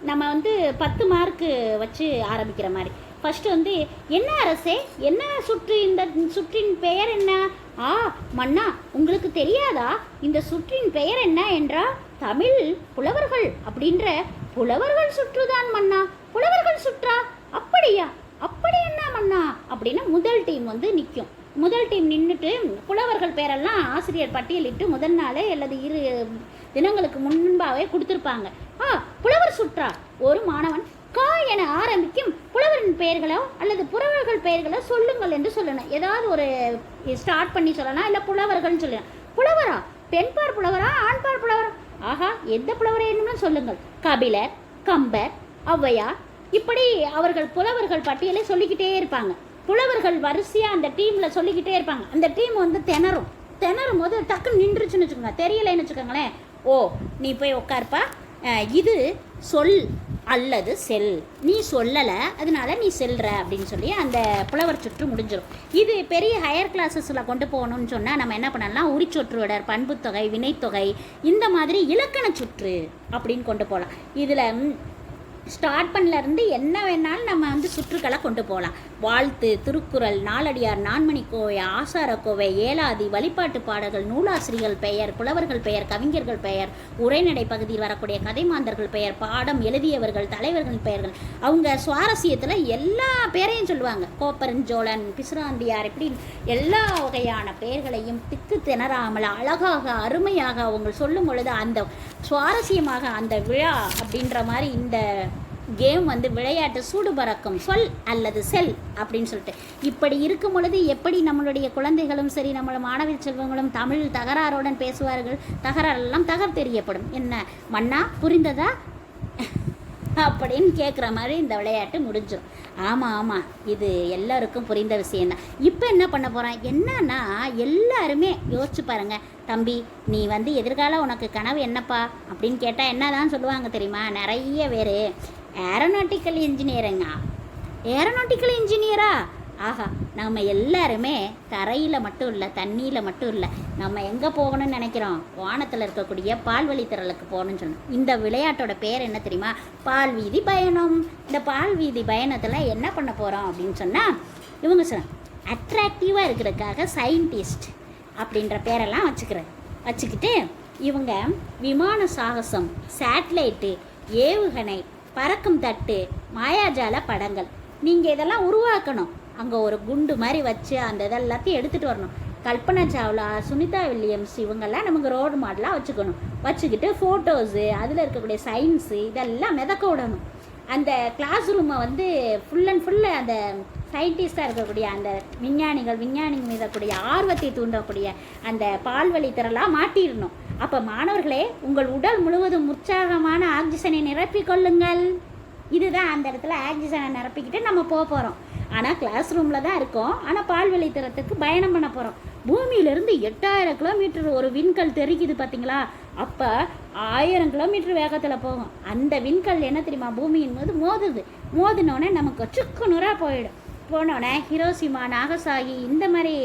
நம்ம வந்து 10 மார்க்கு வச்சு ஆரம்பிக்கிற மாதிரி. ஃபஸ்ட்டு வந்து, என்ன அரசே, என்ன சுற்று, இந்த சுற்றின் பெயர் என்ன? மன்னா, உங்களுக்கு தெரியாதா இந்த சுற்றின் பெயர் என்ன என்றால், தமிழ் புலவர்கள் அப்படின்ற புலவர்கள் சுற்றுதான் மன்னா. புலவர்கள் சுற்றா? அப்படியா? அப்படி என்ன மன்னா அப்படின்னு முதல் டீம் வந்து நிற்கும். முதல் டீம் நின்றுட்டு புலவர்கள் பேரெல்லாம் ஆசிரியர் பட்டியலிட்டு முதல் நாளே அல்லது 2 தினங்களுக்கு முன்பாகவே கொடுத்துருப்பாங்க. புலவர் சுற்றா? ஒரு மாணவன் கா என ஆரம்பிக்கும் புலவரின் பெயர்களோ அல்லது புலவர்கள் பெயர்களோ சொல்லுங்கள் என்று சொல்லணும். ஏதாவது ஒரு ஸ்டார்ட் பண்ணி சொல்லலாம், இல்லை புலவர்கள்னு சொல்லலாம். புலவரா? பெண்பார் புலவரா, ஆண்பார் புலவரா? ஆஹா, எந்த புலவரேன்னு சொல்லுங்கள். கபிலர், கம்பர், ஔவையார், இப்படி அவர்கள் புலவர்கள் பட்டியலை சொல்லிக்கிட்டே இருப்பாங்க. புலவர்கள் வரிசையாக அந்த டீமில் சொல்லிக்கிட்டே இருப்பாங்க. அந்த டீம் வந்து திணறும் போது டக்குன்னு நின்றுச்சுன்னு வச்சுக்கோங்க, தெரியலைன்னு வச்சுக்கோங்களேன். நீ போய் உட்காருப்பா, இது சொல் அல்லது செல், நீ சொல்லலை அதனால நீ செல்ற அப்படின்னு சொல்லி அந்த புலவர் சுற்று முடிஞ்சிடும். இது பெரிய ஹையர் கிளாஸஸில் கொண்டு போகணும்னு சொன்னால் நம்ம என்ன பண்ணலாம், உரிச்சொற்றுவடர், பண்புத்தொகை, வினைத்தொகை, இந்த மாதிரி இலக்கண சுற்று அப்படின்னு கொண்டு போகலாம். இதில் ஸ்டார்ட் பண்ணலேருந்து என்ன வேணாலும் நம்ம வந்து சுற்றுக்களை கொண்டு போகலாம். வாழ்த்து, திருக்குறள், நாலடியார், நான்மணிக்கோவை, ஆசாரக்கோவை, ஏலாதி, வழிபாட்டு பாடல்கள், நூலாசிரியர்கள் பெயர், புலவர்கள் பெயர், கவிஞர்கள் பெயர், உரைநடை பகுதியில் வரக்கூடிய கதைமாந்தர்கள் பெயர், பாடம் எழுதியவர்கள், தலைவர்கள் பெயர்கள், அவங்க சுவாரஸ்யத்தில் எல்லா பேரையும் சொல்லுவாங்க. கோப்பரஞ்சோழன், பிசுராந்தியார், இப்படி எல்லா வகையான பெயர்களையும் திக்கு திணறாமல் அழகாக அருமையாக அவங்க சொல்லும் பொழுது அந்த சுவாரஸ்யமாக அந்த விழா அப்படின்ற மாதிரி இந்த கேம் வந்து விளையாட்டு சூடு பறக்கும். சொல் அல்லது செல் அப்படின்னு சொல்லிட்டு இப்படி இருக்கும் பொழுது எப்படி நம்மளுடைய குழந்தைகளும் சரி, நம்மளோட மாணவ செல்வங்களும் தமிழ் தகராறுடன் பேசுவார்கள். தகராறெல்லாம் தெரியப்படும். என்ன மன்னா, புரிந்ததா அப்படின்னு கேட்குற மாதிரி இந்த விளையாட்டு முடிஞ்சிடும். ஆமாம், இது எல்லாருக்கும் புரிந்த விஷயந்தான். இப்போ என்ன பண்ண போகிறேன் என்னன்னா, எல்லாருமே யோசிச்சு பாருங்க. தம்பி, நீ வந்து எதிர்கால உனக்கு கனவு என்னப்பா அப்படின்னு கேட்டால் என்ன தான் சொல்லுவாங்க தெரியுமா? நிறைய பேர் ஏரோநாட்டிக்கல் இன்ஜினியருங்க. ஏரோநாட்டிக்கல் இன்ஜினியரா? ஆஹா, நம்ம எல்லாருமே தரையில் மட்டும் இல்லை, தண்ணியில் மட்டும் இல்லை, நம்ம எங்கே போகணும்னு நினைக்கிறோம்? வானத்தில் இருக்கக்கூடிய பால்வழி திரளுக்கு போகணும்னு சொன்னோம். இந்த விளையாட்டோட பேர் என்ன தெரியுமா? பால்வீதி பயணம். இந்த பால்வீதி பயணத்தில் என்ன பண்ண போகிறோம் அப்படின்னு சொன்னால், இவங்க சொன்னாங்க அட்ராக்டிவாக இருக்கிறதுக்காக சயின்டிஸ்ட் அப்படின்ற பேரெல்லாம் வச்சுக்கிட்டு இவங்க விமான சாகசம், சேட்டலைட்டு, ஏவுகணை, பறக்கும் தட்டு, மாயாஜால படங்கள், நீங்கள் இதெல்லாம் உருவாக்கணும். அங்கே ஒரு குண்டு மாதிரி வச்சு அந்த இதெல்லாத்தையும் எடுத்துகிட்டு வரணும். கல்பனா சாவ்லா, சுனிதா வில்லியம்ஸ் இவங்கெல்லாம் நமக்கு ரோல் மாடலாக வச்சுக்கிட்டு ஃபோட்டோஸு, அதில் இருக்கக்கூடிய சயின்ஸு இதெல்லாம் மிதக்க விடணும். அந்த கிளாஸ் ரூமை வந்து ஃபுல் அண்ட் ஃபுல்லு அந்த சயின்டிஸ்டாக இருக்கக்கூடிய அந்த விஞ்ஞானிகள் மீதக்கூடிய ஆர்வத்தை தூண்டக்கூடிய அந்த பால்வழி திரளாக மாட்டிடணும். அப்போ மாணவர்களே, உங்கள் உடல் முழுவதும் உற்சாகமான ஆக்சிஜனை நிரப்பிக்கொள்ளுங்கள். இதுதான் அந்த இடத்துல ஆக்சிஜனை நிரப்பிக்கிட்டு நம்ம போகிறோம். ஆனால் கிளாஸ் ரூமில் தான் இருக்கோம். ஆனால் பால்வழி திறத்துக்கு பயணம் பண்ண போகிறோம். பூமியிலேருந்து 8000 கிலோமீட்டர் ஒரு விண்கல் தெரிக்குது பார்த்தீங்களா? அப்போ 1000 கிலோமீட்டர் வேகத்தில் போகும். அந்த விண்கல் என்ன தெரியுமா? பூமியின் போது மோதினோடனே நமக்கு சுக்குநூறாக போனோடனே ஹிரோஷிமா, நாகசாகி இந்த மாதிரி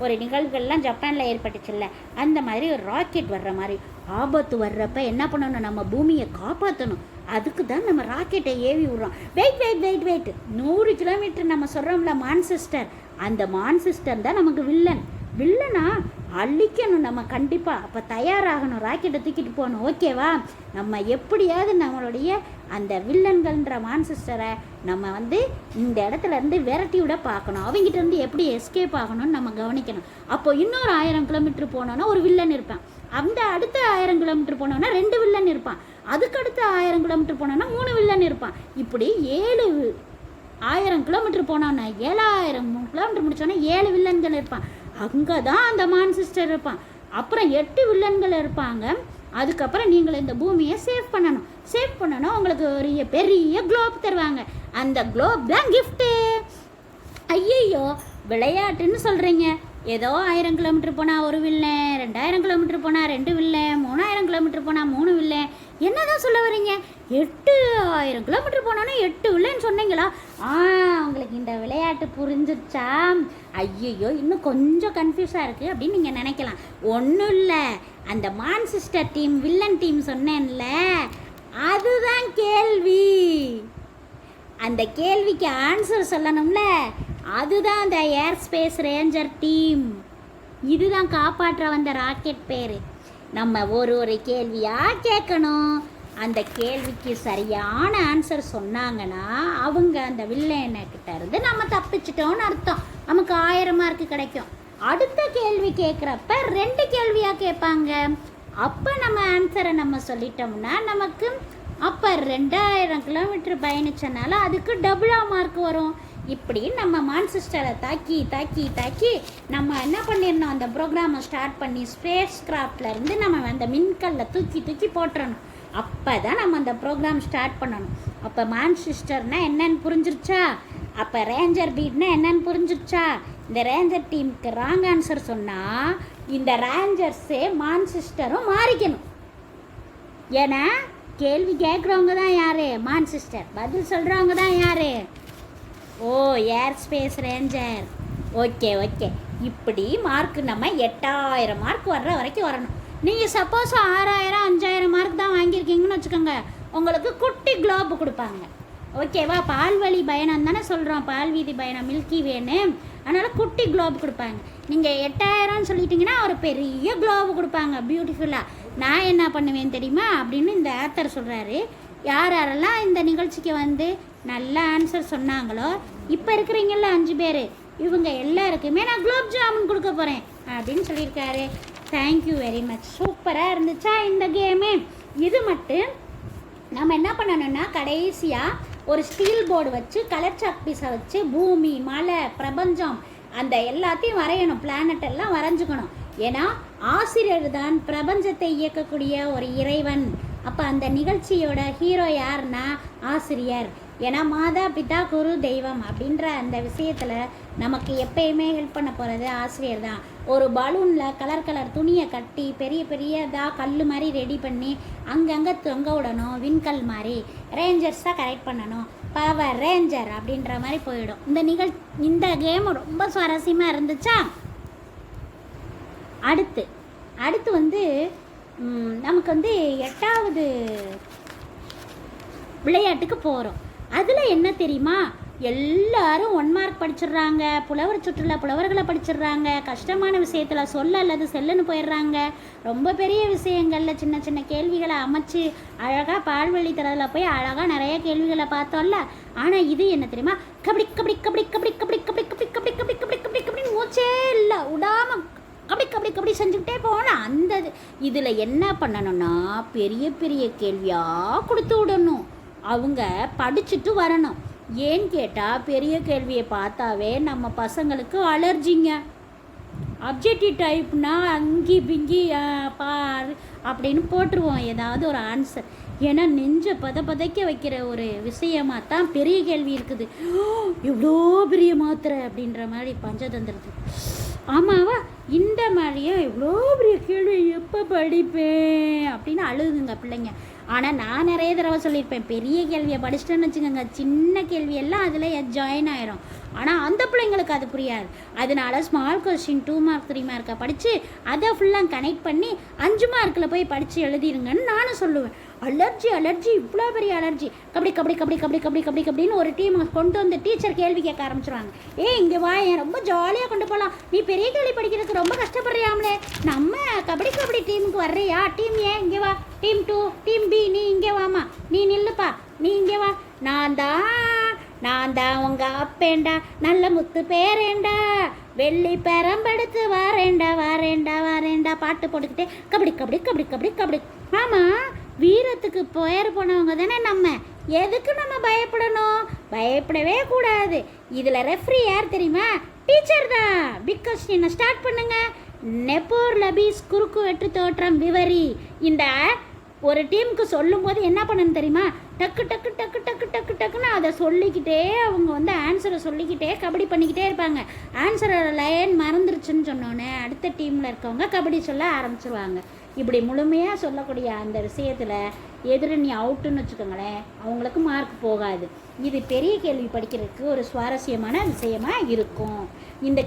ஒரு நிகழ்வுகள்லாம் ஜப்பானில் ஏற்பட்டுச்சுல்ல, அந்த மாதிரி ஒரு ராக்கெட் வர்ற மாதிரி ஆபத்து வர்றப்ப என்ன பண்ணணும்? நம்ம பூமியை காப்பாற்றணும். அதுக்கு தான் நம்ம ராக்கெட்டை ஏவி விட்றோம். வெயிட் 100 கிலோமீட்டர் நம்ம சொல்கிறோம்ல மான்செஸ்டர், அந்த மான்செஸ்டர் தான் நமக்கு வில்லனா அழிக்கணும் நம்ம கண்டிப்பாக. அப்போ தயாராகணும், ராக்கெட்டை தூக்கிட்டு போகணும். ஓகேவா? நம்ம எப்படியாவது நம்மளுடைய அந்த வில்லன்கள்ன்ற மான்செஸ்டரை நம்ம வந்து இந்த இடத்துல இருந்து விரட்டி விட பார்க்கணும். அவங்ககிட்ட இருந்து எப்படி எஸ்கேப் ஆகணும்னு நம்ம கவனிக்கணும். அப்போ இன்னொரு 1000 கிலோமீட்டர் போனோன்னா ஒரு வில்லன் இருப்பான். அந்த அடுத்த 1000 கிலோமீட்டர் போனோன்னா 2 வில்லன் இருப்பான். அதுக்கடுத்த 1000 கிலோமீட்டர் போனோன்னா 3 வில்லன் இருப்பான். இப்படி 1000 கிலோமீட்டர் போனோன்னா 7000 கிலோமீட்டர் முடிச்சோன்னா 7 வில்லன்கள் இருப்பான். அங்கே தான் அந்த மான்செஸ்டர் இருப்பான். அப்புறம் 8 வில்லன்கள் இருப்பாங்க. அதுக்கப்புறம் நீங்கள் இந்த பூமியை சேவ் பண்ணணும். உங்களுக்கு ஒரு பெரிய குளோப் தருவாங்க. அந்த குளோப் தான் கிஃப்ட்டு. ஐயோ, விளையாட்டுன்னு சொல்கிறீங்க. ஏதோ 1000 கிலோமீட்டர் போனால் ஒரு வில்லன், 2000 கிலோமீட்டர் போனால் 2 வில்லன், 3000 கிலோமீட்டர் போனால் 3 வில்லன். என்னதான் சொல்ல வரீங்க? 8000 கிலோமீட்டர் போனோன்னா 8 வில்லன்னு சொன்னீங்களா? உங்களுக்கு இந்த விளையாட்டு புரிஞ்சிருச்சா? ஐயோ, இன்னும் கொஞ்சம் கன்ஃபியூஸாக இருக்குது அப்படின்னு நீங்கள் நினைக்கலாம். ஒன்றும் இல்லை, அந்த மான்செஸ்டர் டீம் வில்லன் டீம் சொன்னேன்ல, அதுதான் கேள்வி. அந்த கேள்விக்கு ஆன்சர் சொல்லணும்ல, அதுதான் அந்த ஏர் ஸ்பேஸ் ரேஞ்சர் டீம். இதுதான் காப்பாற்ற வந்த ராக்கெட் பேர். நம்ம ஒரு கேள்வியாக கேட்கணும். அந்த கேள்விக்கு சரியான ஆன்சர் சொன்னாங்கன்னா அவங்க அந்த வில்லன்கிட்ட இருந்து நம்ம தப்பிச்சிட்டோன்னு அர்த்தம். நமக்கு 1000 மார்க்கு கிடைக்கும். அடுத்த கேள்வி கேட்குறப்ப 2 கேள்வியாக கேட்பாங்க. அப்போ நம்ம ஆன்சரை நம்ம சொல்லிட்டோம்னா நமக்கு அப்போ 2000 கிலோமீட்டர் பயணிச்சனால அதுக்கு டபுளாக மார்க் வரும். இப்படி நம்ம மான்செஸ்டரை தாக்கி நம்ம என்ன பண்ணிடணும்? அந்த ப்ரோக்ராமை ஸ்டார்ட் பண்ணி ஸ்பேஸ் கிராஃப்ட்லேருந்து நம்ம அந்த மின்கல்லை தூக்கி போட்டுறணும். அப்போ தான் நம்ம அந்த ப்ரோக்ராம் ஸ்டார்ட் பண்ணணும். அப்போ மான்செஸ்டர்னால் என்னன்னு புரிஞ்சிருச்சா? அப்போ ரேஞ்சர் பீட்னா என்னன்னு புரிஞ்சிருச்சா? இந்த ரேஞ்சர் டீமுக்கு ராங் ஆன்சர் சொன்னால் இந்த ரேஞ்சர்ஸே மான்செஸ்டரும் மாறிக்கணும். ஏன்னா கேள்வி கேட்குறவங்க தான் யார்? மான்செஸ்டர். பதில் சொல்கிறவங்க தான் யார்? ஏர் ஸ்பேஸ் ரேஞ்சர். ஓகே. இப்படி மார்க் நம்ம 8000 மார்க் வர்ற வரைக்கும் வரணும். நீங்கள் சப்போஸ் 6000 5000 மார்க் தான் வாங்கியிருக்கீங்கன்னு வச்சுக்கோங்க, உங்களுக்கு குட்டி குளோப் கொடுப்பாங்க. ஓகேவா? பால்வழி பயணம் தானே சொல்கிறோம், பால்வீதி பயணம், மில்கி வேன்னு. அதனால் குட்டி குளோப் கொடுப்பாங்க. நீங்கள் 8000 சொல்லிட்டீங்கன்னா ஒரு பெரிய குளோப் கொடுப்பாங்க பியூட்டிஃபுல்லாக. நான் என்ன பண்ணுவேன் தெரியுமா அப்படின்னு இந்த ஆத்தர் சொல்கிறாரு. யாரெல்லாம் இந்த நிகழ்ச்சிக்கு வந்து நல்ல ஆன்சர் சொன்னாங்களோ, இப்போ இருக்கிறீங்கள 5 பேர், இவங்க எல்லாருக்குமே நான் குலோப் ஜாமுன் கொடுக்க போகிறேன் அப்படின்னு சொல்லியிருக்காரு. Thank you very much. சூப்பராக இருந்துச்சா இந்த கேமு? இது மட்டும் நம்ம என்ன பண்ணணும்னா கடைசியாக ஒரு ஸ்டீல் போர்டு வச்சு கலர் சாக் பீஸை வச்சு பூமி, மலை, பிரபஞ்சம் அந்த எல்லாத்தையும் வரையணும். பிளானட் எல்லாம் வரைஞ்சுக்கணும். ஏன்னா ஆசிரியர் தான் பிரபஞ்சத்தை இயக்கக்கூடிய ஒரு இறைவன். அப்போ அந்த நிகழ்ச்சியோட ஹீரோ யாருன்னா ஆசிரியர். ஏன்னா மாதா பிதா குரு தெய்வம் அப்படின்ற அந்த விஷயத்தில் நமக்கு எப்பயுமே ஹெல்ப் பண்ண போகிறது ஆசிரியர் தான். ஒரு பலூனில் கலர் துணியை கட்டி பெரியதாக கல் மாதிரி ரெடி பண்ணி அங்கங்கே தொங்க விடணும். விண்கல் மாதிரி ரேஞ்சர்ஸாக கரெக்ட் பண்ணணும். பவர் ரேஞ்சர் அப்படின்ற மாதிரி போயிடும். இந்த கேம் ரொம்ப சுவாரஸ்யமாக இருந்துச்சா? அடுத்து வந்து நமக்கு வந்து 8வது விளையாட்டுக்கு போகிறோம். அதில் என்ன தெரியுமா, எல்லாரும் 1 மார்க் படிச்சிடுறாங்க, புலவர் சுற்றுலா புலவர்களை படிச்சிடுறாங்க, கஷ்டமான விஷயத்தில் சொல்ல அல்லது செல்லுன்னு போயிடுறாங்க, ரொம்ப பெரிய விஷயங்களில் சின்ன சின்ன கேள்விகளை அமைச்சு அழகாக பால்வழி தரத்தில் போய் அழகாக நிறைய கேள்விகளை பார்த்தோம்ல. ஆனால் இது என்ன தெரியுமா, கபடி கபடி கபடி கபடி கபடி கபடி கபடி கபடி கபடி கபடி கபடி கபடி மூச்சே இல்லை விடாமல் கபடி கபடி கபடி செஞ்சுக்கிட்டே போகணும். அந்த இதில் என்ன பண்ணணும்னா பெரிய பெரிய கேள்வியாக கொடுத்து விடணும், அவங்க படிச்சுட்டு வரணும். ஏன்னு கேட்டால் பெரிய கேள்வியை பார்த்தாவே நம்ம பசங்களுக்கு அலர்ஜிங்க. அப்ஜெக்டிவ் டைப்னா அங்கி பிங்கி பார் அப்படின்னு போட்டுருவோம் ஏதாவது ஒரு ஆன்சர். ஏன்னா நெஞ்சை பதைக்க வைக்கிற ஒரு விஷயமாக தான் பெரிய கேள்வி இருக்குது. எவ்வளோ பெரிய மாத்திரை அப்படின்ற மாதிரி பஞ்சதந்திரத்து. ஆமாவா, இந்த மாதிரியே எவ்வளோ பெரிய கேள்வி எப்போ படிப்பேன் அப்படின்னு அழுகுங்க பிள்ளைங்க. ஆனால் நான் நிறைய தடவை சொல்லியிருப்பேன், பெரிய கேள்வியை படிச்சிட்டேன்னு வச்சுக்கோங்க, சின்ன கேள்வியெல்லாம் அதில் ஜாயின் ஆயிரும். ஆனால் அந்த பிள்ளைங்களுக்கு அது புரியாது. அதனால ஸ்மால் கொஸ்டின் 2 மார்க் 3 மார்க்கை படித்து அதை ஃபுல்லாக கனெக்ட் பண்ணி 5 மார்க்கில் போய் படித்து எழுதிருங்கன்னு நானும் சொல்லுவேன். அலர்ஜி இவ்வளோ பெரிய அலர்ஜி. கபடி கபடி கபடி கபடி கபடி கபடி கபடின்னு ஒரு டீம் கொண்டு வந்து டீச்சர் கேள்வி கேட்க ஆரம்பிச்சிருவாங்க. இங்கே வா, ரொம்ப ஜாலியாக கொண்டு போகலாம், நீ பெரிய கேள்வி படிக்கிறதுக்கு ரொம்ப கஷ்டப்படுறியாமலே, நம்ம கபடி டீமுக்கு வர்றியா, டீம் ஏ இங்கே வா, டீம் 2 டீம் பி நீ இங்கே வாமா, நீ நில்லுப்பா, நீ இங்கே வா, நான் தான் உங்கள் அப்பேண்டா, நல்ல முத்து பேரேண்டா, வெள்ளி பெரம்பெடுத்து வாரேண்டா பாட்டு போட்டுக்கிட்டே கபடி கபடி கபடி கபடி கபடி. ஆமாம், வீரத்துக்கு போனவங்க தானே நம்ம, எதுக்கு நம்ம பயப்படணும்? பயப்படவே கூடாது. இதில் ரெஃப்ரி யார் தெரியுமா? டீச்சர் தான். பிக் கொஸ்டினை ஸ்டார்ட் பண்ணுங்க. நெப்போர் லபீஸ் குறுக்கு வெற்று தோற்றம் விவரி. இந்த ஒரு டீமுக்கு சொல்லும்போது என்ன பண்ணணும் தெரியுமா? டக்கு டக்கு டக்கு டக்கு டக்கு டக்குன்னு அதை சொல்லிக்கிட்டே அவங்க வந்து ஆன்சரை சொல்லிக்கிட்டே கபடி பண்ணிக்கிட்டே இருப்பாங்க. ஆன்சரை லைன் மறந்துருச்சுன்னு சொன்னோன்னே அடுத்த டீமில் இருக்கவங்க கபடி சொல்ல ஆரம்பிச்சிருவாங்க. இப்படி முழுமையாக சொல்லக்கூடிய அந்த விஷயத்தில் எதிரணி அவுட்டுன்னு வச்சுக்கோங்களேன், அவங்களுக்கு மார்க் போகாது. இது பெரிய கேள்வி படிக்கிறதுக்கு ஒரு சுவாரஸ்யமான விஷயமாக இருக்கும். இந்த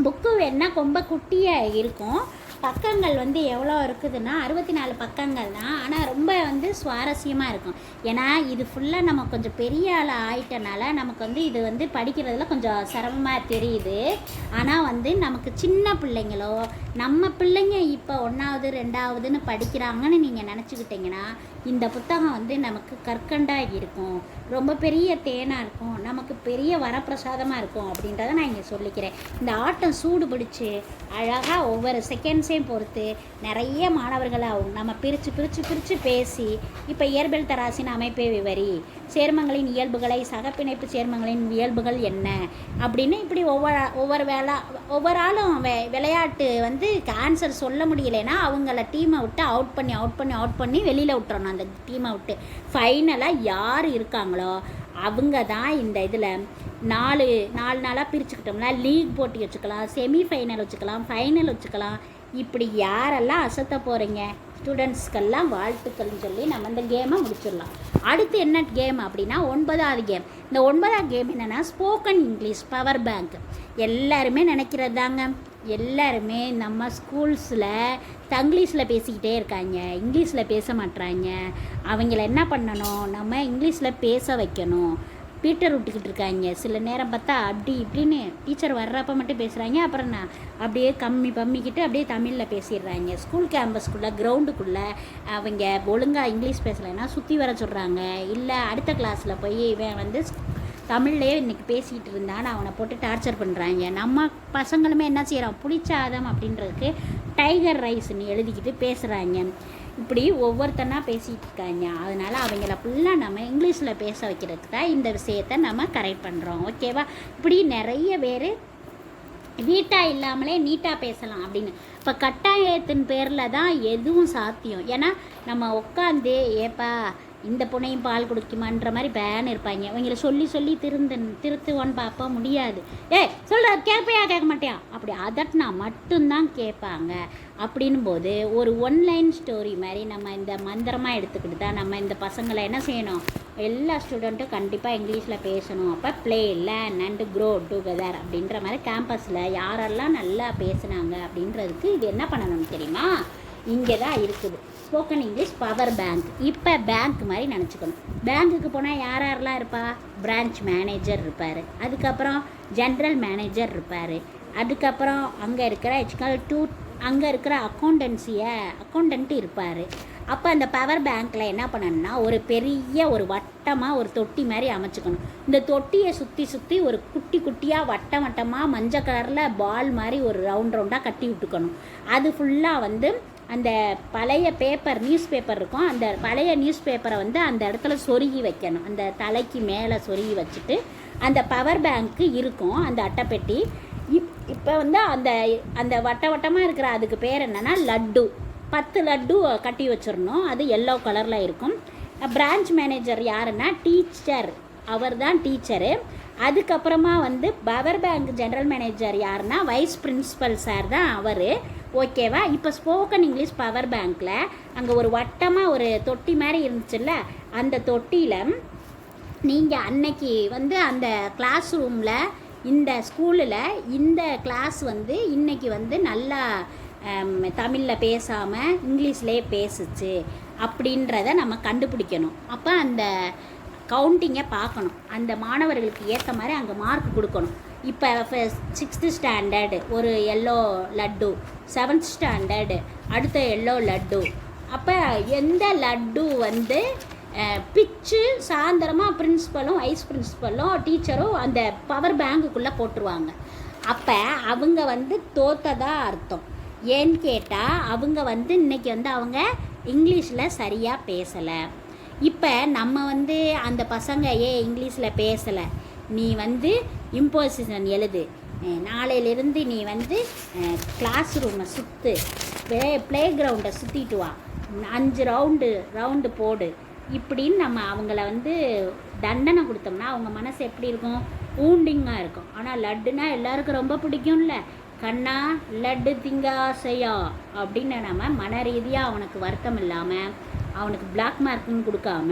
புக்கு வேணால் ரொம்ப குட்டியாக இருக்கும். பக்கங்கள் வந்து எவ்வளோ இருக்குதுன்னா 64 பக்கங்கள் தான். ஆனால் ரொம்ப வந்து சுவாரஸ்யமாக இருக்கும். ஏன்னா இது ஃபுல்லாக நம்ம கொஞ்சம் பெரிய ஆள் ஆயிட்டனால நமக்கு வந்து இது வந்து படிக்கிறதுல கொஞ்சம் சிரமமாக தெரியுது. ஆனால் வந்து நமக்கு சின்ன பிள்ளைங்களோ, நம்ம பிள்ளைங்க இப்போ 1வது 2வதுன்னு படிக்கிறாங்கன்னு நீங்கள் நினச்சிக்கிட்டிங்கன்னா இந்த புத்தகம் வந்து நமக்கு கற்கண்டாக இருக்கும், ரொம்ப பெரிய தேனாக இருக்கும், நமக்கு பெரிய வரப்பிரசாதமாக இருக்கும் அப்படின்றத நான் இங்கே சொல்லிக்கிறேன். இந்த ஆட்டம் சூடு பிடிச்சி அழகாக ஒவ்வொரு செகண்ட்ஸையும் பொறுத்து நிறைய மாணவர்களை நம்ம பிரித்து பேசி இப்போ இயற்பியல் தராசின் அமைப்பை விவரி, சேர்மங்களின் இயல்புகளை, சகப்பிணைப்பு சேர்மங்களின் இயல்புகள் என்ன அப்படின்னு இப்படி ஒவ்வொரு ஆளும் விளையாட்டு வந்து ஆன்சர் சொல்ல முடியலைன்னா அவங்கள டீமை விட்டு அவுட் பண்ணி வெளியில் விட்டுறணும். அந்த டீமை விட்டு ஃபைனலாக யார் இருக்காங்களோ அவங்க தான் இந்த இதில் 4 நாளாக பிரிச்சுக்கிட்டோம்னா லீக் போட்டி வச்சுக்கலாம், செமிஃபைனல் வச்சுக்கலாம், ஃபைனல் வச்சுக்கலாம். இப்படி யாரெல்லாம் அசத்த போகிறீங்க ஸ்டூடெண்ட்ஸ்க்கெல்லாம் வாழ்த்துக்கள்னு சொல்லி நம்ம இந்த கேமை முடிச்சிடலாம். அடுத்து என்ன கேம் அப்படின்னா 9வது கேம். இந்த 9வது கேம் என்னென்னா ஸ்போக்கன் இங்கிலீஷ் பவர் பேங்க். எல்லாருமே நினைக்கிறது தாங்க, எல்லாருமே நம்ம ஸ்கூல்ஸில் தங்கிலீஷில் பேசிக்கிட்டே இருக்காங்க, இங்கிலீஷில் பேச மாட்றாங்க. அவங்கள என்ன பண்ணணும், நம்ம இங்கிலீஷில் பேச வைக்கணும். பீட்டர் விட்டுக்கிட்டு இருக்காங்க. சில நேரம் பார்த்தா அப்படி இப்படின்னு டீச்சர் வர்றப்ப மட்டும் பேசுகிறாங்க, அப்புறம் நான் அப்படியே பம்மிக்கிட்டு அப்படியே தமிழில் பேசிடுறாங்க. ஸ்கூல் கேம்பஸ்குள்ளே கிரவுண்டுக்குள்ளே அவங்க ஒழுங்காக இங்கிலீஷ் பேசலைன்னா சுற்றி வர சொல்கிறாங்க. இல்லை அடுத்த கிளாஸில் போய் இவன் வந்து தமிழ்லேயே இன்றைக்கி பேசிக்கிட்டு இருந்தான்னு அவனை போட்டு டார்ச்சர் பண்ணுறாங்க. நம்ம பசங்களுமே என்ன செய்கிறோம், புளிச்சாதம் அப்படின்றதுக்கு டைகர் ரைஸ்ன்னு எழுதிக்கிட்டு பேசுகிறாங்க. இப்படி ஒவ்வொருத்தனா பேசிகிட்டு இருக்காங்க. அதனால் அவங்கள ஃபுல்லாக நம்ம இங்கிலீஷில் பேச வைக்கிறதுக்கு தான் இந்த விஷயத்தை நம்ம கரெக்ட் பண்ணுறோம். ஓகேவா? இப்படி நிறைய பேர் நீட்டாக இல்லாமலே நீட்டாக பேசலாம் அப்படின்னு. இப்போ கட்டாயத்தின் பேரில் தான் எதுவும் சாத்தியம். ஏன்னா நம்ம உட்காந்து ஏப்பா இந்த பொண்ணையும் பால் குடிக்குமான்ற மாதிரி பேன் இருப்பாங்க. அவங்கள சொல்லி திருத்துவான்னு பார்ப்பா முடியாது. சொல்கிற கேட்பையா கேட்க மாட்டியா அப்படி அதட்டினா மட்டும்தான் கேட்பாங்க. அப்படின்னும் போது ஒரு 1 லைன் ஸ்டோரி மாதிரி நம்ம இந்த மந்திரமாக எடுத்துக்கிட்டு தான் நம்ம இந்த பசங்களை என்ன செய்யணும், எல்லா ஸ்டூடெண்ட்டும் கண்டிப்பாக இங்கிலீஷில் பேசணும். அப்போ play learn and grow together அப்படின்ற மாதிரி கேம்பஸில் யாரெல்லாம் நல்லா பேசுனாங்க அப்படின்றதுக்கு இது என்ன பண்ணணும்னு தெரியுமா? இங்கே தான் இருக்குது ஸ்போக்கன் இங்கிலீஷ் பவர் பேங்க். இப்போ பேங்க் மாதிரி நினச்சிக்கணும். பேங்க்குக்கு போனால் யாரெல்லாம் இருப்பா? பிரான்ச் மேனேஜர் இருப்பார், அதுக்கப்புறம் ஜென்ரல் மேனேஜர் இருப்பார், அதுக்கப்புறம் அங்கே இருக்கிற அங்கே இருக்கிற அக்கௌண்டன்ட்டு இருப்பார். அப்போ அந்த பவர் பேங்க்கில் என்ன பண்ணணும்னா ஒரு பெரிய ஒரு வட்டமாக ஒரு தொட்டி மாதிரி அமைச்சுக்கணும். இந்த தொட்டியை சுற்றி ஒரு குட்டியாக வட்டமாக மஞ்சள் கலரில் பால் மாதிரி ஒரு ரவுண்டாக கட்டி விட்டுக்கணும். அது ஃபுல்லாக அந்த பழைய நியூஸ் பேப்பர் இருக்கும். அந்த பழைய நியூஸ் பேப்பரை அந்த இடத்துல சொருகி வைக்கணும். அந்த தலைக்கு மேலே சொருகி வச்சுட்டு அந்த பவர் பேங்க்கு இருக்கும் அந்த அட்டைப்பெட்டி. இப்போ அந்த வட்டமாக இருக்கிற அதுக்கு பேர் என்னென்னா லட்டு. 10 லட்டு கட்டி வச்சிடணும். அது எல்லோ கலரில் இருக்கும். பிரான்ச் மேனேஜர் யாருன்னா டீச்சர், அவர் தான் டீச்சரு. அதுக்கப்புறமா பவர் பேங்க் ஜென்ரல் மேனேஜர் யாருன்னா வைஸ் பிரின்சிபல் சார் தான் அவர். ஓகேவா? இப்போ ஸ்போக்கன் இங்கிலீஷ் பவர் பேங்க்கில் அங்கே ஒரு வட்டமாக ஒரு தொட்டி மாதிரி இருந்துச்சுல்ல, அந்த தொட்டியில் நீங்கள் அன்னைக்கு அந்த கிளாஸ் ரூமில் இந்த ஸ்கூலில் இந்த கிளாஸ் இன்றைக்கி நல்லா தமிழில் பேசாமல் இங்கிலீஷ்லேயே பேசுச்சு அப்படின்றத நம்ம கண்டுபிடிக்கணும். அப்போ அந்த கவுண்டிங்கை பார்க்கணும். அந்த மாணவர்களுக்கு ஏற்ற மாதிரி அங்கே மார்க் கொடுக்கணும். இப்போ 6th ஸ்டாண்டர்டு ஒரு எல்லோ லட்டு, 7th ஸ்டாண்டர்டு அடுத்த எல்லோ லட்டு. அப்போ எந்த லட்டு பிச்சு சாயந்தரமாக பிரின்ஸிபலும் வைஸ் பிரின்ஸிபலும் டீச்சரும் அந்த பவர் பேங்குக்குள்ளே போட்டுருவாங்க. அப்போ அவங்க தோத்ததா அர்த்தம். ஏன்னு கேட்டால் அவங்க இன்றைக்கி அவங்க இங்கிலீஷில் சரியாக பேசலை. இப்போ நம்ம அந்த பசங்க இங்கிலீஷில் பேசலை, நீ இம்போசிஷன் எழுது, நாளையிலிருந்து நீ கிளாஸ் ரூமை சுற்று, ப்ளே கிரவுண்டை சுற்றிட்டு வா, 5 ரவுண்டு போடு இப்படின்னு நம்ம அவங்கள தண்டனை கொடுத்தோம்னா அவங்க மனசு எப்படி இருக்கும்? ஊண்டிங்காக இருக்கும். ஆனால் லட்டுனா எல்லாருக்கும் ரொம்ப பிடிக்கும்ல. கண்ணா லட்டு திங்காசையா அப்படின்னு நம்ம மன ரீதியாக அவனுக்கு வருத்தம் இல்லாமல் அவனுக்கு பிளாக் மார்க்குன்னு கொடுக்காம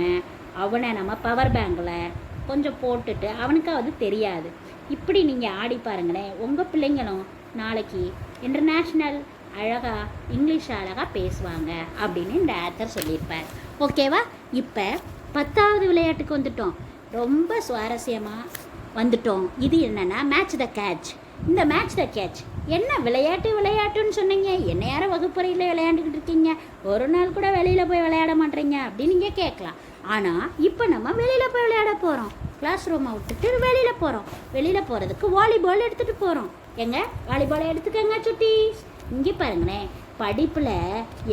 அவனை நம்ம பவர் பேங்கில் கொஞ்சம் போட்டுட்டு அவனுக்கு தெரியாது. இப்படி நீங்கள் ஆடி பாருங்களேன். உங்கள் பிள்ளைங்களும் நாளைக்கு இன்டர்நேஷ்னல் அழகாக இங்கிலீஷ் அழகாக பேசுவாங்க அப்படின்னு இந்த ஆத்தர் சொல்லியிருப்பார். ஓகேவா? இப்போ 10வது விளையாட்டுக்கு வந்துட்டோம். ரொம்ப சுவாரஸ்யமாக வந்துட்டோம். இது என்னென்னா மேட்ச் த கேட்ச். இந்த மேட்ச் த கேட்ச் என்ன விளையாட்டுன்னு சொன்னீங்க, என்ன யாரும் வகுப்பறையில் விளையாண்டுக்கிட்டு இருக்கீங்க, ஒரு நாள் கூட வெளியில் போய் விளையாட மாட்டேறீங்க அப்படின்னு நீங்கள் கேட்கலாம். ஆனால் இப்போ நம்ம வெளியில் போய் விளையாட போகிறோம். கிளாஸ் ரூமை விட்டுட்டு வெளியில் போகிறோம். வெளியில் போகிறதுக்கு வாலிபால் எடுத்துகிட்டு போகிறோம். வாலிபாலை எடுத்துக்கங்க சுட்டீஸ். இங்கே பாருங்களேன், படிப்பில்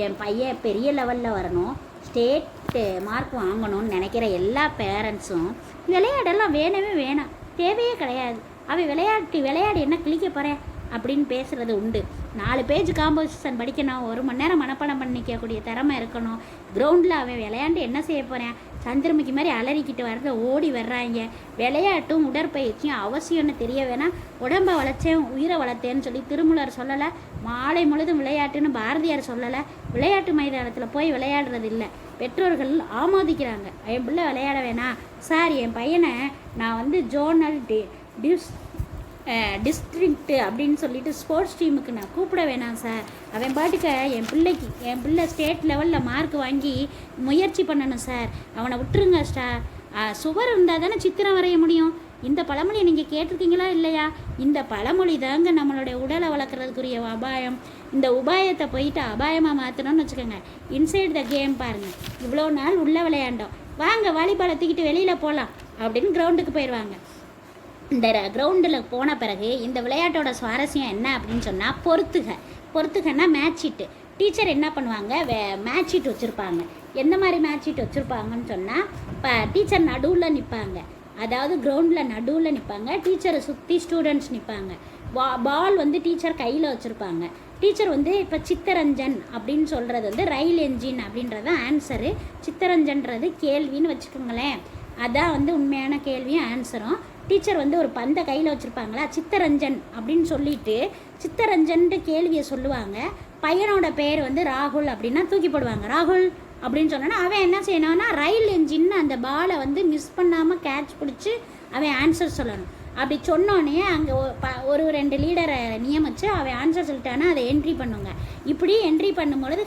என் பையன் பெரிய லெவலில் வரணும், ஸ்டேட் மார்க் வாங்கணும்னு நினைக்கிற எல்லா பேரண்ட்ஸும் விளையாடெல்லாம் வேணாம், தேவையே கிடையாது, அவன் விளையாடி என்ன கிழிக்க போகிறேன் அப்படின்னு பேசுகிறது உண்டு. 4 பேஜ் காம்போசிஷன் படிக்கணும், 1 மணி நேரம் மனப்பாடம் பண்ணிக்கக்கூடிய திறமை இருக்கணும். கிரவுண்டில் அவன் விளையாண்டு என்ன செய்ய போகிறேன்? சந்திரமுகி மாதிரி அலறிக்கிட்டு வர்றத ஓடி வர்றாங்க. விளையாட்டும் உடற்பயிற்சியும் அவசியம்னு தெரிய வேணாம். உடம்பை வளர்த்தேன் உயிரை வளர்த்தேன்னு சொல்லி திருமூலர் சொல்லலை, மாலை முழுதும் விளையாட்டுன்னு பாரதியார் சொல்லலை. விளையாட்டு மைதானத்தில் போய் விளையாடுறது இல்லை. பெற்றோர்கள் ஆமோதிக்கிறாங்க, என் பிள்ளை விளையாட வேணாம் சார், என் பையனை நான் ஜோனல் டிஸ்ட்ரிக்ட்டு அப்படின்னு சொல்லிட்டு ஸ்போர்ட்ஸ் டீமுக்கு நான் கூப்பிட வேணாம் சார், அவன் பாட்டுக்க என் பிள்ளை ஸ்டேட் லெவலில் மார்க் வாங்கி முயற்சி பண்ணணும் சார், அவனை விட்டுருங்க சார். சுவர் இருந்தால் தானே சித்திரம் வரைய முடியும். இந்த பழமொழியை நீங்கள் கேட்டிருக்கீங்களா இல்லையா? இந்த பழமொழி தாங்க நம்மளுடைய உடலை வளர்க்குறதுக்குரிய அபாயம். இந்த உபாயத்தை போயிட்டு அபாயமாக மாற்றணும்னு வச்சுக்கோங்க. இன்சைட் த கேம் பாருங்கள். இவ்வளோ நாள் உள்ளே விளையாண்டோம், வாங்க வாலிபாலை தூக்கிட்டு வெளியில் போகலாம் அப்படின்னு கிரவுண்டுக்கு போயிடுவாங்க. இந்த கிரவுண்டில் போன பிறகு இந்த விளையாட்டோட சுவாரஸ்யம் என்ன அப்படின்னு சொன்னால் பொறுத்துகன்னா மேட்ச் ஷீட்டு. டீச்சர் என்ன பண்ணுவாங்க, மேட்ச் ஷீட் வச்சுருப்பாங்க. எந்த மாதிரி மேட்ச் ஷீட் வச்சுருப்பாங்கன்னு சொன்னால், இப்போ டீச்சர் நடுவில் நிற்பாங்க, அதாவது கிரவுண்டில் நடுவில் நிற்பாங்க, டீச்சரை சுற்றி ஸ்டூடெண்ட்ஸ் நிற்பாங்க. பால் டீச்சர் கையில் வச்சுருப்பாங்க. டீச்சர் இப்போ சித்தரஞ்சன் அப்படின்னு சொல்கிறது ரயில் என்ஜின் அப்படின்றது ஆன்சரு, சித்தரஞ்சன்றது கேள்வின்னு வச்சுக்கோங்களேன். அதான் உண்மையான கேள்வியும் ஆன்சரும். டீச்சர் ஒரு பந்தை கையில் வச்சுருப்பாங்களா, சித்தரஞ்சன் அப்படின்னு சொல்லிட்டு சித்தரஞ்சன்ட்டு கேள்வியை சொல்லுவாங்க. பையனோட பேர் ராகுல் அப்படின்னா தூக்கி போடுவாங்க, ராகுல் அப்படின்னு சொன்னோன்னா அவன் என்ன செய்யணும்னா ரயில் என்ஜின் அந்த பாலை வந்து மிஸ் பண்ணாமல் கேட்ச் பிடிச்சி அவன் ஆன்சர் சொல்லணும். அப்படி சொன்னோடனே அங்கே ஒரு 2 லீடரை நியமித்து அவன் ஆன்சர் சொல்லிட்டானா அதை என்ட்ரி பண்ணுங்க. இப்படி என்ட்ரி பண்ணும்பொழுது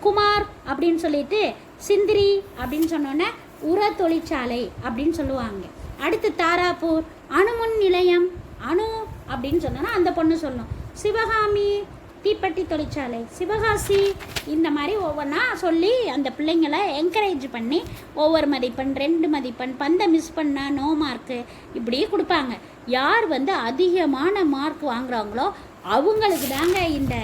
குமார் அப்படின்னு சொல்லிட்டு சிந்திரி அப்படின்னு சொன்னோன்னே உர தொழிற்சாலை அப்படின்னு சொல்லுவாங்க. அடுத்து தாராப்பூர் அணுமின் நிலையம் அணு அப்படின்னு சொன்னோன்னா அந்த பொண்ணு சொல்லணும். சிவகாமி தீப்பெட்டி தொழிற்சாலை, சிவகாசி, இந்த மாதிரி ஒவ்வொன்றா சொல்லி அந்த பிள்ளைங்களை என்கரேஜ் பண்ணி ஒவ்வொரு மதிப்பெண் 2 மதிப்பெண், பந்தை மிஸ் பண்ணால் நோ மார்க்கு இப்படி கொடுப்பாங்க. யார் வந்து அதிகமான மார்க் வாங்குறாங்களோ அவங்களுக்கு தாங்க இந்த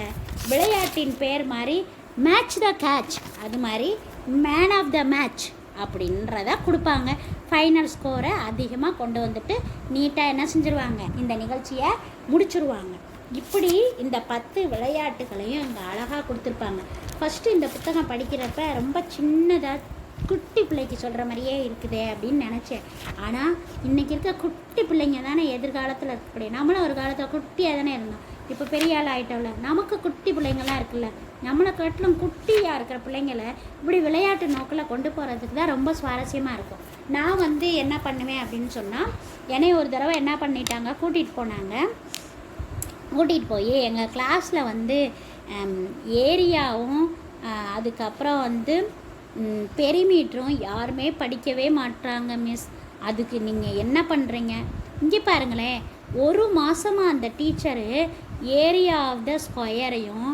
விளையாட்டின் பேர் மாதிரி மேட்ச் த கேட்ச், அது மாதிரி மேன் ஆஃப் த மேட்ச் அப்படின்றத கொடுப்பாங்க. ஃபைனல் ஸ்கோரை அதிகமாக கொண்டு வந்துட்டு நீட்டாக என்ன செஞ்சுருவாங்க, இந்த நிகழ்ச்சியை முடிச்சுருவாங்க. இப்படி இந்த 10 விளையாட்டுகளையும் இங்கே அழகாக கொடுத்துருப்பாங்க. ஃபஸ்ட்டு இந்த புத்தகம் படிக்கிறப்ப ரொம்ப சின்னதாக குட்டி பிள்ளைக்கு சொல்கிற மாதிரியே இருக்குதே அப்படின்னு நினச்சேன். ஆனால் இன்றைக்கி இருக்க குட்டி பிள்ளைங்க தானே எதிர்காலத்தில் இருக்கக்கூடிய, நம்மளும் ஒரு காலத்தில் குட்டியாக தானே இருந்தோம். இப்போ பெரிய ஆள் ஆகிட்டோம்ல, நமக்கு குட்டி பிள்ளைங்கள்லாம் இருக்குல்ல, நம்மளை காட்டிலும் குட்டியாக இருக்கிற பிள்ளைங்களை இப்படி விளையாட்டு நோக்கில் கொண்டு போகிறதுக்கு தான் ரொம்ப சுவாரஸ்யமாக இருக்கும். நான் வந்து என்ன பண்ணுவேன் அப்படின்னு சொன்னால், என்னை ஒரு தடவை என்ன பண்ணிட்டாங்க, கூட்டிகிட்டு போய் எங்கள் கிளாஸில் வந்து ஏரியாவும் அதுக்கப்புறம் வந்து பெரிமீட்டரும் யாருமே படிக்கவே மாட்டாங்க மிஸ், அதுக்கு நீங்கள் என்ன பண்ணுறீங்க, இங்கே பாருங்களேன். ஒரு மாதமாக அந்த டீச்சரு ஏரியா ஆஃப் த ஸ்கொயரையும்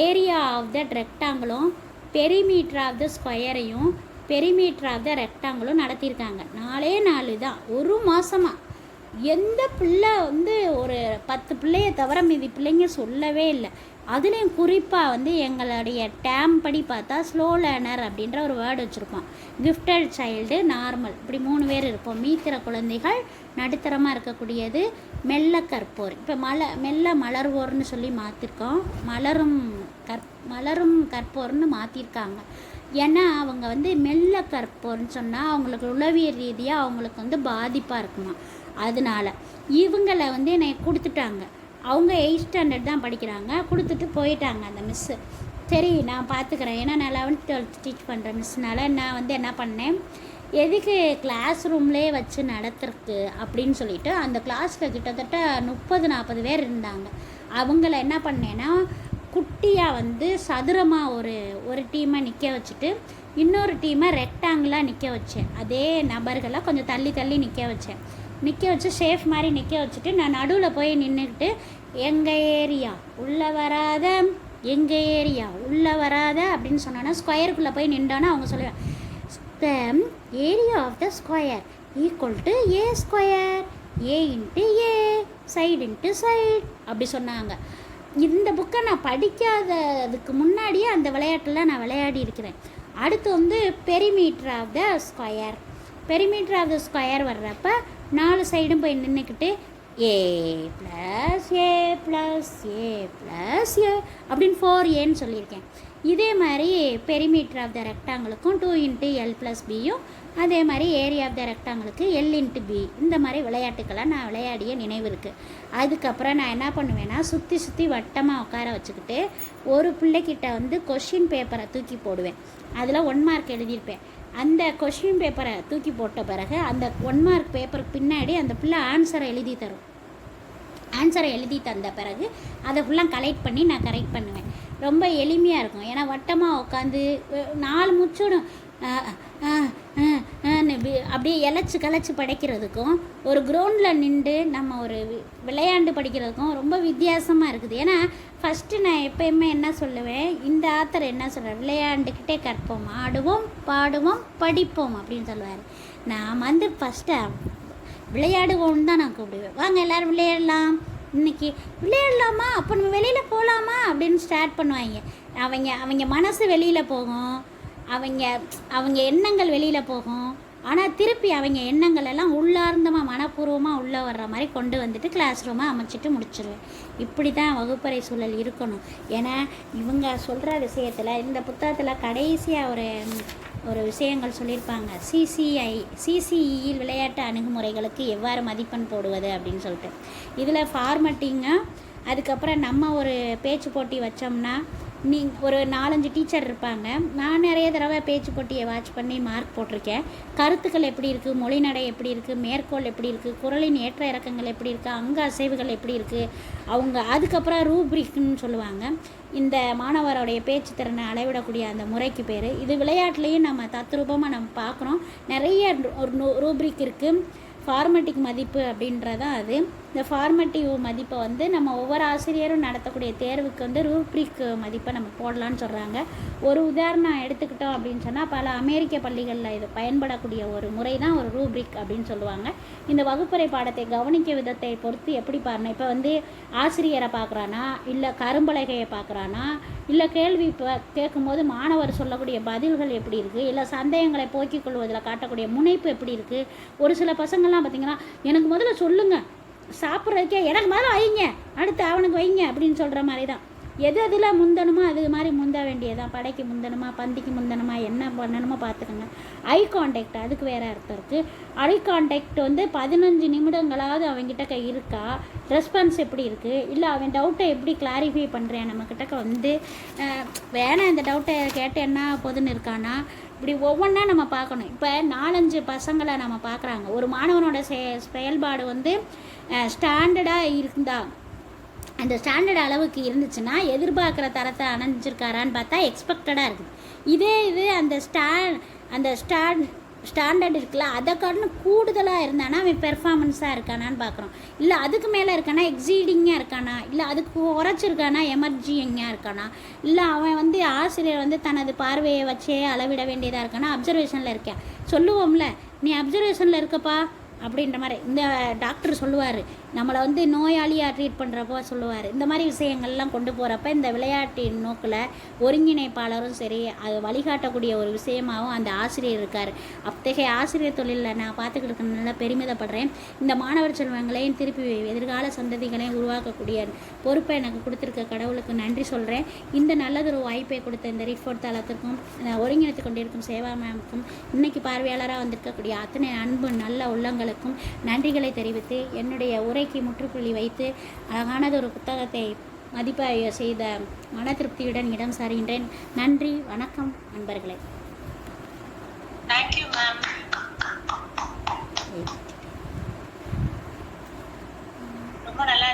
ஏரியா ஆஃப் த ரெக்டாங்கிளும் பெரிமீட்டர் ஆஃப் த ஸ்கொயரையும் பெரிமீட்டர் ஆஃப் த ரெக்டாங்கிளும் நடத்தியிருக்காங்க. 4 தான், ஒரு மாதமாக. எந்த பிள்ளை வந்து ஒரு 10 பிள்ளையை தவிர மீதி பிள்ளைங்க சொல்லவே இல்லை. அதுலேயும் குறிப்பாக வந்து எங்களுடைய டேம் படி பார்த்தா ஸ்லோ லேர்னர் அப்படின்ற ஒரு வேர்டு வச்சுருப்போம். கிஃப்டட் சைல்டு, நார்மல், இப்படி 3 பேர் இருப்போம். மீத்திர குழந்தைகள், நடுத்தரமாக இருக்கக்கூடியது, மெல்ல கற்போர். இப்போ மெல்ல மலர்வோர்னு சொல்லி மாற்றிருக்கோம், மலரும் கற்போர்னு மாற்றிருக்காங்க. ஏன்னா அவங்க வந்து மெல்ல கற்போர்னு சொன்னால் அவங்களுக்கு உளவியல் ரீதியாக அவங்களுக்கு வந்து பாதிப்பாக இருக்குமா. அதனால் இவங்களை வந்து என்னை கொடுத்துட்டாங்க. அவங்க 8th ஸ்டாண்டர்ட் தான் படிக்கிறாங்க. கொடுத்துட்டு போயிட்டாங்க அந்த மிஸ்ஸு. சரி நான் பார்த்துக்கிறேன், ஏன்னா நான் 11th 12th டீச் பண்ணுற மிஸ்னால நான் வந்து என்ன பண்ணேன், எதுக்கு கிளாஸ் ரூம்லேயே வச்சு நடத்துறதுக்கு அப்படின்னு சொல்லிட்டு அந்த கிளாஸில் கிட்டத்தட்ட 30-40 பேர் இருந்தாங்க. அவங்கள என்ன பண்ணேன்னா குட்டியாக வந்து சதுரமாக ஒரு டீமை நிற்க வச்சுட்டு இன்னொரு டீமை ரெக்டாங்கிளாக நிற்க வச்சேன். அதே நபர்களை கொஞ்சம் தள்ளி நிற்க வச்சு சேஃப் மாதிரி நிற்க வச்சுட்டு நான் நடுவில் போய் நின்றுக்கிட்டு எங்கள் ஏரியா உள்ளே வராத, எங்கள் ஏரியா உள்ளே வராத அப்படின்னு சொன்னோன்னா ஸ்கொயருக்குள்ளே போய் நின்றோன்னா அவங்க சொல்லுவேன், the area of the square equal to A square, A into A, side into side அப்படி சொன்னாங்க. இந்த புக்கை நான் படிக்காததுக்கு முன்னாடியே அந்த விளையாட்டில் நான் விளையாடி இருக்கிறேன். அடுத்து வந்து பெரிமீட்டர் ஆஃப் த ஸ்கொயர் வர்றப்ப 4 சைடும் போய் நின்றுக்கிட்டு A plus A plus A plus A அப்படின்னு 4ஏன்னு சொல்லியிருக்கேன். இதே மாதிரி பெரிமீட்டர் ஆஃப் த ரெக்டாங்கிளுக்கும் 2 இன்ட்டு எல் ப்ளஸ் பியும், அதே மாதிரி ஏரியா ஆஃப் த ரெக்டாங்கிளுக்கு எல் இன்ட்டு பி, இந்த மாதிரி விளையாட்டுக்களை நான் விளையாடிய நினைவு இருக்குது. அதுக்கப்புறம் நான் என்ன பண்ணுவேன்னா சுற்றி வட்டமாக உட்கார வச்சுக்கிட்டு ஒரு பிள்ளைக்கிட்ட வந்து கொஷின் பேப்பரை தூக்கி போடுவேன். அதில் 1 மார்க் எழுதியிருப்பேன். அந்த கொஷின் பேப்பரை தூக்கி போட்ட பிறகு அந்த 1 மார்க் பேப்பருக்கு பின்னாடி அந்த பிள்ளை ஆன்சரை எழுதி தரும். ஆன்சரை எழுதி தந்த பிறகு அதை ஃபுல்லாக கலெக்ட் பண்ணி நான் கரெக்ட் பண்ணுவேன். ரொம்ப எளிமையாக இருக்கும். ஏன்னா வட்டமாக உட்காந்து 4 முச்சோடும் அப்படியே கலைச்சி படைக்கிறதுக்கும் ஒரு கிரவுண்டில் நின்று நம்ம ஒரு விளையாண்டு படிக்கிறதுக்கும் ரொம்ப வித்தியாசமாக இருக்குது. ஏன்னா ஃபஸ்ட்டு நான் எப்பயுமே என்ன சொல்லுவேன், இந்த ஆத்தர் என்ன சொல்கிறார், விளையாண்டுக்கிட்டே கற்போம், ஆடுவோம், பாடுவோம், படிப்போம் அப்படின்னு சொல்லுவார். நான் வந்து ஃபஸ்ட்டு விளையாடுவோம்னு தான் நான் கூப்பிடுவேன். வாங்க எல்லோரும் விளையாடலாம், இன்றைக்கி விளையாடலாமா, அப்போ நம்ம வெளியில் போகலாமா அப்படின்னு ஸ்டார்ட் பண்ணுவாங்க. அவங்க மனசு வெளியில் போகும், அவங்க எண்ணங்கள் வெளியில் போகும். ஆனால் திருப்பி அவங்க எண்ணங்கள் எல்லாம் உள்ளார்ந்தமாக மனப்பூர்வமாக உள்ளே வர்ற மாதிரி கொண்டு வந்துட்டு கிளாஸ் ரூமாக அமைச்சிட்டு முடிச்சிடுவேன். இப்படி தான் வகுப்பறை சூழல் இருக்கணும். ஏன்னா இவங்க சொல்கிற விஷயத்தில் இந்த புத்தகத்தில் கடைசியாக ஒரு விஷயங்கள் சொல்லியிருப்பாங்க. சிசிஇயில் விளையாட்டு அணுகுமுறைகளுக்கு எவ்வாறு மதிப்பெண் போடுவது அப்படின்னு சொல்லிட்டு. இதில் ஃபார்மட்டிங்காக அதுக்கப்புறம் நம்ம ஒரு பேச்சு போட்டி வச்சோம்னா ஒரு 4-5 டீச்சர் இருப்பாங்க. நான் நிறைய தடவை பேச்சு போட்டியை வாட்ச் பண்ணி மார்க் போட்டிருக்கேன். கருத்துக்கள் எப்படி இருக்குது, மொழிநடை எப்படி இருக்குது, மேற்கோள் எப்படி இருக்குது, குரலின் ஏற்ற இறக்கங்கள் எப்படி இருக்குது, அங்க அசைவுகள் எப்படி இருக்குது, அவங்க அதுக்கப்புறம் ரூப்ரிக்னு சொல்லுவாங்க. இந்த மாணவருடைய பேச்சு திறனை அளவிடக்கூடிய அந்த முறைக்கு பேர். இது விளையாட்டுலேயும் நம்ம தத்ரூபமாக நம்ம பார்க்குறோம். நிறைய ரூப்ரிக் இருக்குது. ஃபார்மேட்டிக் மதிப்பு அப்படின்றதான் அது. இந்த ஃபார்மேட்டிவ் மதிப்பை வந்து நம்ம ஒவ்வொரு ஆசிரியரும் நடத்தக்கூடிய தேர்வுக்கு வந்து ரூப்ரிக் மதிப்பை நம்ம போடலான்னு சொல்கிறாங்க. ஒரு உதாரணம் எடுத்துக்கிட்டோம் அப்படின்னு சொன்னால், பல அமெரிக்க பள்ளிகளில் இது பயன்படக்கூடிய ஒரு முறை தான் ஒரு ரூப்ரிக் அப்படின்னு சொல்லுவாங்க. இந்த வகுப்பறை பாடத்தை கவனிக்க விதத்தை பொறுத்து எப்படி பாருங்கள். இப்போ வந்து ஆசிரியரை பார்க்குறானா, இல்லை கரும்பலகையை பார்க்குறானா, இல்லை கேள்வி கேட்கும்போது மாணவர் சொல்லக்கூடிய பதில்கள் எப்படி இருக்குது, இல்லை சந்தேகங்களை போக்கிக் கொள்வதில் காட்டக்கூடிய முனைப்பு எப்படி இருக்குது. ஒரு சில பசங்கள்லாம் பார்த்திங்கன்னா, எனக்கு முதல்ல சொல்லுங்கள், சாப்பிட்றதுக்கே எனக்கு முதல்ல வைங்க, அடுத்து அவனுக்கு வைங்க அப்படின்னு சொல்கிற மாதிரி தான். எது அதில் முந்தணுமோ அது மாதிரி முந்த வேண்டியதான். படைக்கு முந்தணுமா, பந்திக்கு முந்தணுமா, என்ன பண்ணணுமோ பார்த்துக்கோங்க. ஐ கான்டாக்ட், அதுக்கு வேறு அர்த்தம் இருக்குது. ஐ கான்டாக்ட் வந்து 15 நிமிடங்களாவது அவங்ககிட்ட இருக்கா, ரெஸ்பான்ஸ் எப்படி இருக்குது, இல்லை அவன் டவுட்டை எப்படி கிளாரிஃபை பண்ணுறேன், நம்மக்கிட்ட வந்து வேணாம் இந்த டவுட்டை கேட்டு என்ன போதுன்னு இருக்கானா, இப்படி ஒவ்வொன்றா நம்ம பார்க்கணும். இப்போ 4-5 பசங்களை நம்ம பார்க்குறாங்க. ஒரு மாணவனோட செயல்பாடு வந்து ஸ்டாண்டர்டாக இருந்தால், அந்த ஸ்டாண்டர்ட் அளவுக்கு இருந்துச்சுன்னா எதிர்பார்க்குற தரத்தை அணைஞ்சிருக்காரான்னு பார்த்தா எக்ஸ்பெக்டடாக இருக்குது. இது அந்த ஸ்டாண்டர்ட் இருக்குல்ல, அதை காட்டிலும் கூடுதலாக இருந்தானா அவன் பெர்ஃபார்மன்ஸாக இருக்கானான்னு பார்க்குறோம். இல்லை அதுக்கு மேலே இருக்கானா எக்ஸீடிங்காக இருக்கானா, இல்லை அதுக்கு குறைச்சிருக்கானா எமர்ஜிங்காக இருக்கானா, இல்லை அவன் வந்து ஆசிரியர் வந்து தனது பார்வையை வச்சே அளவிட வேண்டியதாக இருக்கானா, அப்சர்வேஷனில் இருக்கேன் சொல்லுவோம்ல, நீ அப்சர்வேஷனில் இருக்கப்பா அப்படின்ற மாதிரி இந்த டாக்டர் சொல்லுவார். நம்மளை வந்து நோயாளியாக ட்ரீட் பண்ணுறப்போ சொல்லுவார். இந்த மாதிரி விஷயங்கள்லாம் கொண்டு போகிறப்ப இந்த விளையாட்டின் நோக்கில் ஒருங்கிணைப்பாளரும் சரி, அது வழிகாட்டக்கூடிய ஒரு விஷயமாகவும் அந்த ஆசிரியர் இருக்கார். அத்தகைய ஆசிரியர் தொழிலில் நான் பார்த்துக்கிட்டு இருக்கனால பெருமிதப்படுறேன். இந்த மாணவர் செல்வங்களையும் திருப்பி எதிர்கால சந்ததிகளையும் உருவாக்கக்கூடிய பொறுப்பை எனக்கு கொடுத்துருக்க கடவுளுக்கு நன்றி சொல்கிறேன். இந்த நல்லதொரு வாய்ப்பை கொடுத்த இந்த ரிஃபோர்ட் தளத்திற்கும் ஒருங்கிணைத்து கொண்டிருக்கும் சேவா மேமுக்கும், இன்னைக்கு பார்வையாளராக வந்திருக்கக்கூடிய அத்தனை அன்பு நல்ல உள்ளங்களுக்கும் நன்றிகளை தெரிவித்து என்னுடைய உரைக்கு முற்றுப்புள்ளி வைத்து அழகானதொரு புத்தகத்தை மதிப்பாய்வு செய்த மன திருப்தியுடன் இடம் சாருகின்றேன். நன்றி, வணக்கம் நண்பர்களே. Thank you ma'am. ரொம்ப நல்லா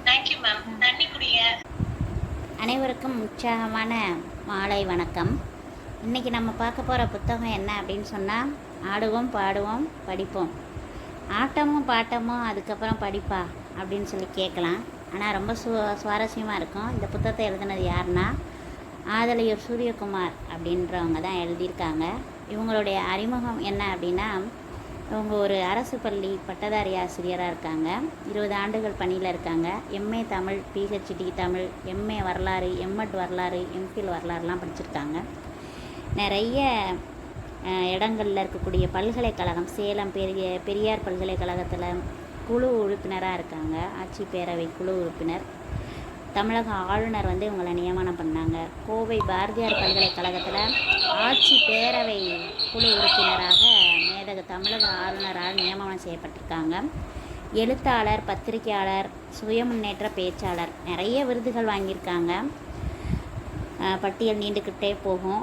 தேங்க்யூ மேம். நன்றி குடிய அனைவருக்கும் உற்சாகமான மாலை வணக்கம். இன்றைக்கி நம்ம பார்க்க போகிற புத்தகம் என்ன அப்படின்னு சொன்னால், ஆடுவோம் பாடுவோம் படிப்போம். ஆட்டமும் பாட்டமும் அதுக்கப்புறம் படிப்பா அப்படின்னு சொல்லி கேட்கலாம். ஆனால் ரொம்ப சுவாரஸ்யமாக இருக்கும். இந்த புத்தகத்தை எழுதுனது யாருன்னா ஆதலையூர் சூரியகுமார் அப்படின்றவங்க தான் எழுதியிருக்காங்க. இவங்களுடைய அறிமுகம் என்ன அப்படின்னா, இவங்க ஒரு அரசு பள்ளி பட்டதாரி ஆசிரியராக இருக்காங்க. 20 ஆண்டுகள் பணியில் இருக்காங்க. MA Tamil, PhD Tamil, MA வரலாறு, எம்எட் வரலாறு, எம்ஃபில் வரலாறுலாம் படிச்சிருக்காங்க. நிறைய இடங்களில் இருக்கக்கூடிய பல்கலைக்கழகம், சேலம் பெரியார் பல்கலைக்கழகத்தில் குழு உறுப்பினராக இருக்காங்க. ஆட்சி பேரவை குழு உறுப்பினர். தமிழக ஆளுநர் வந்து இவங்களை நியமனம் பண்ணாங்க. கோவை பாரதியார் பல்கலைக்கழகத்தில் ஆட்சி பேரவை குழு உறுப்பினராக மேதகு தமிழக ஆளுநரால் நியமனம் செய்யப்பட்டிருக்காங்க. எழுத்தாளர், பத்திரிகையாளர், சுய முன்னேற்ற பேச்சாளர், நிறைய விருதுகள் வாங்கியிருக்காங்க. பட்டியல் நீண்டுக்கிட்டே போகும்.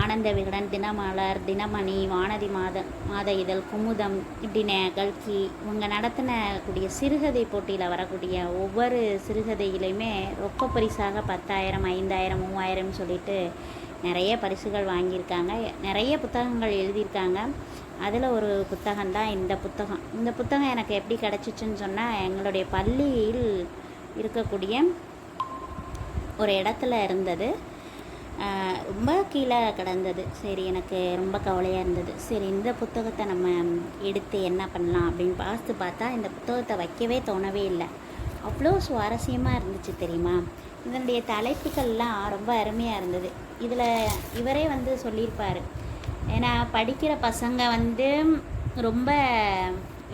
ஆனந்த விகடன், தினமலர், தினமணி, வானதி மாத இதழ், குமுதம், இப்படின்னு கல்கி இவங்க நடத்தினக்கூடிய சிறுகதை போட்டியில் வரக்கூடிய ஒவ்வொரு சிறுகதையிலையுமே ரொக்க பரிசாக 10,000, 5,000, 3,000 சொல்லிட்டு நிறைய பரிசுகள் வாங்கியிருக்காங்க. நிறைய புத்தகங்கள் எழுதியிருக்காங்க. அதில் ஒரு புத்தகம்தான் இந்த புத்தகம். இந்த புத்தகம் எனக்கு எப்படி கிடச்சிச்சுன்னு சொன்னால், எங்களுடைய பள்ளியில் இருக்கக்கூடிய ஒரு இடத்துல இருந்தது. ரொம்ப கீழே கிடந்தது. சரி, எனக்கு ரொம்ப கவலையாக இருந்தது. சரி, இந்த புத்தகத்தை நம்ம எடுத்து என்ன பண்ணலாம் அப்படின்னு பார்த்தா இந்த புத்தகத்தை வைக்கவே தோணவே இல்லை. அவ்வளோ சுவாரஸ்யமாக இருந்துச்சு தெரியுமா. இதனுடைய தலைப்புகள்லாம் ரொம்ப அருமையாக இருந்தது. இதில் இவரே வந்து சொல்லியிருப்பார். ஏன்னா படிக்கிற பசங்க வந்து ரொம்ப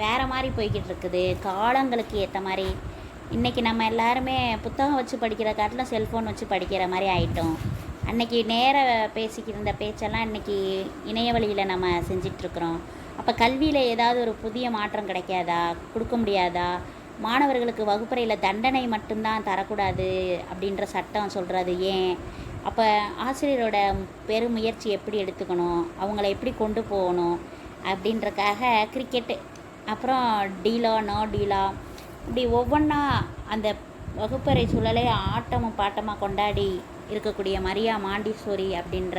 வேறு மாதிரி போய்கிட்டு இருக்குது, காலங்களுக்கு ஏற்ற மாதிரி. இன்றைக்கி நம்ம எல்லாருமே புத்தகம் வச்சு படிக்கிற காட்டில் செல்ஃபோன் வச்சு படிக்கிற மாதிரி ஆயிட்டோம். அன்றைக்கி நேர பேசிக்கிட்டு இருந்த பேச்செல்லாம் இன்றைக்கி இணைய வழியில் நம்ம செஞ்சிட்ருக்குறோம். அப்போ கல்வியில் ஏதாவது ஒரு புதிய மாற்றம் கிடைக்காதா, கொடுக்க முடியாதா, மாணவர்களுக்கு வகுப்பறையில் தண்டனை மட்டும்தான் தரக்கூடாது அப்படின்ற சட்டம் சொல்கிறது ஏன்? அப்போ ஆசிரியரோட பெருமுயற்சி எப்படி எடுத்துக்கணும், அவங்கள எப்படி கொண்டு போகணும் அப்படின்றக்காக கிரிக்கெட்டு, அப்புறம் டீலா நோ டீலா, இப்படி ஒவ்வொன்றா அந்த வகுப்பறை சூழலை ஆட்டமும் பாட்டமாக கொண்டாடி இருக்கக்கூடிய மரியா மாண்டிசோரி அப்படின்ற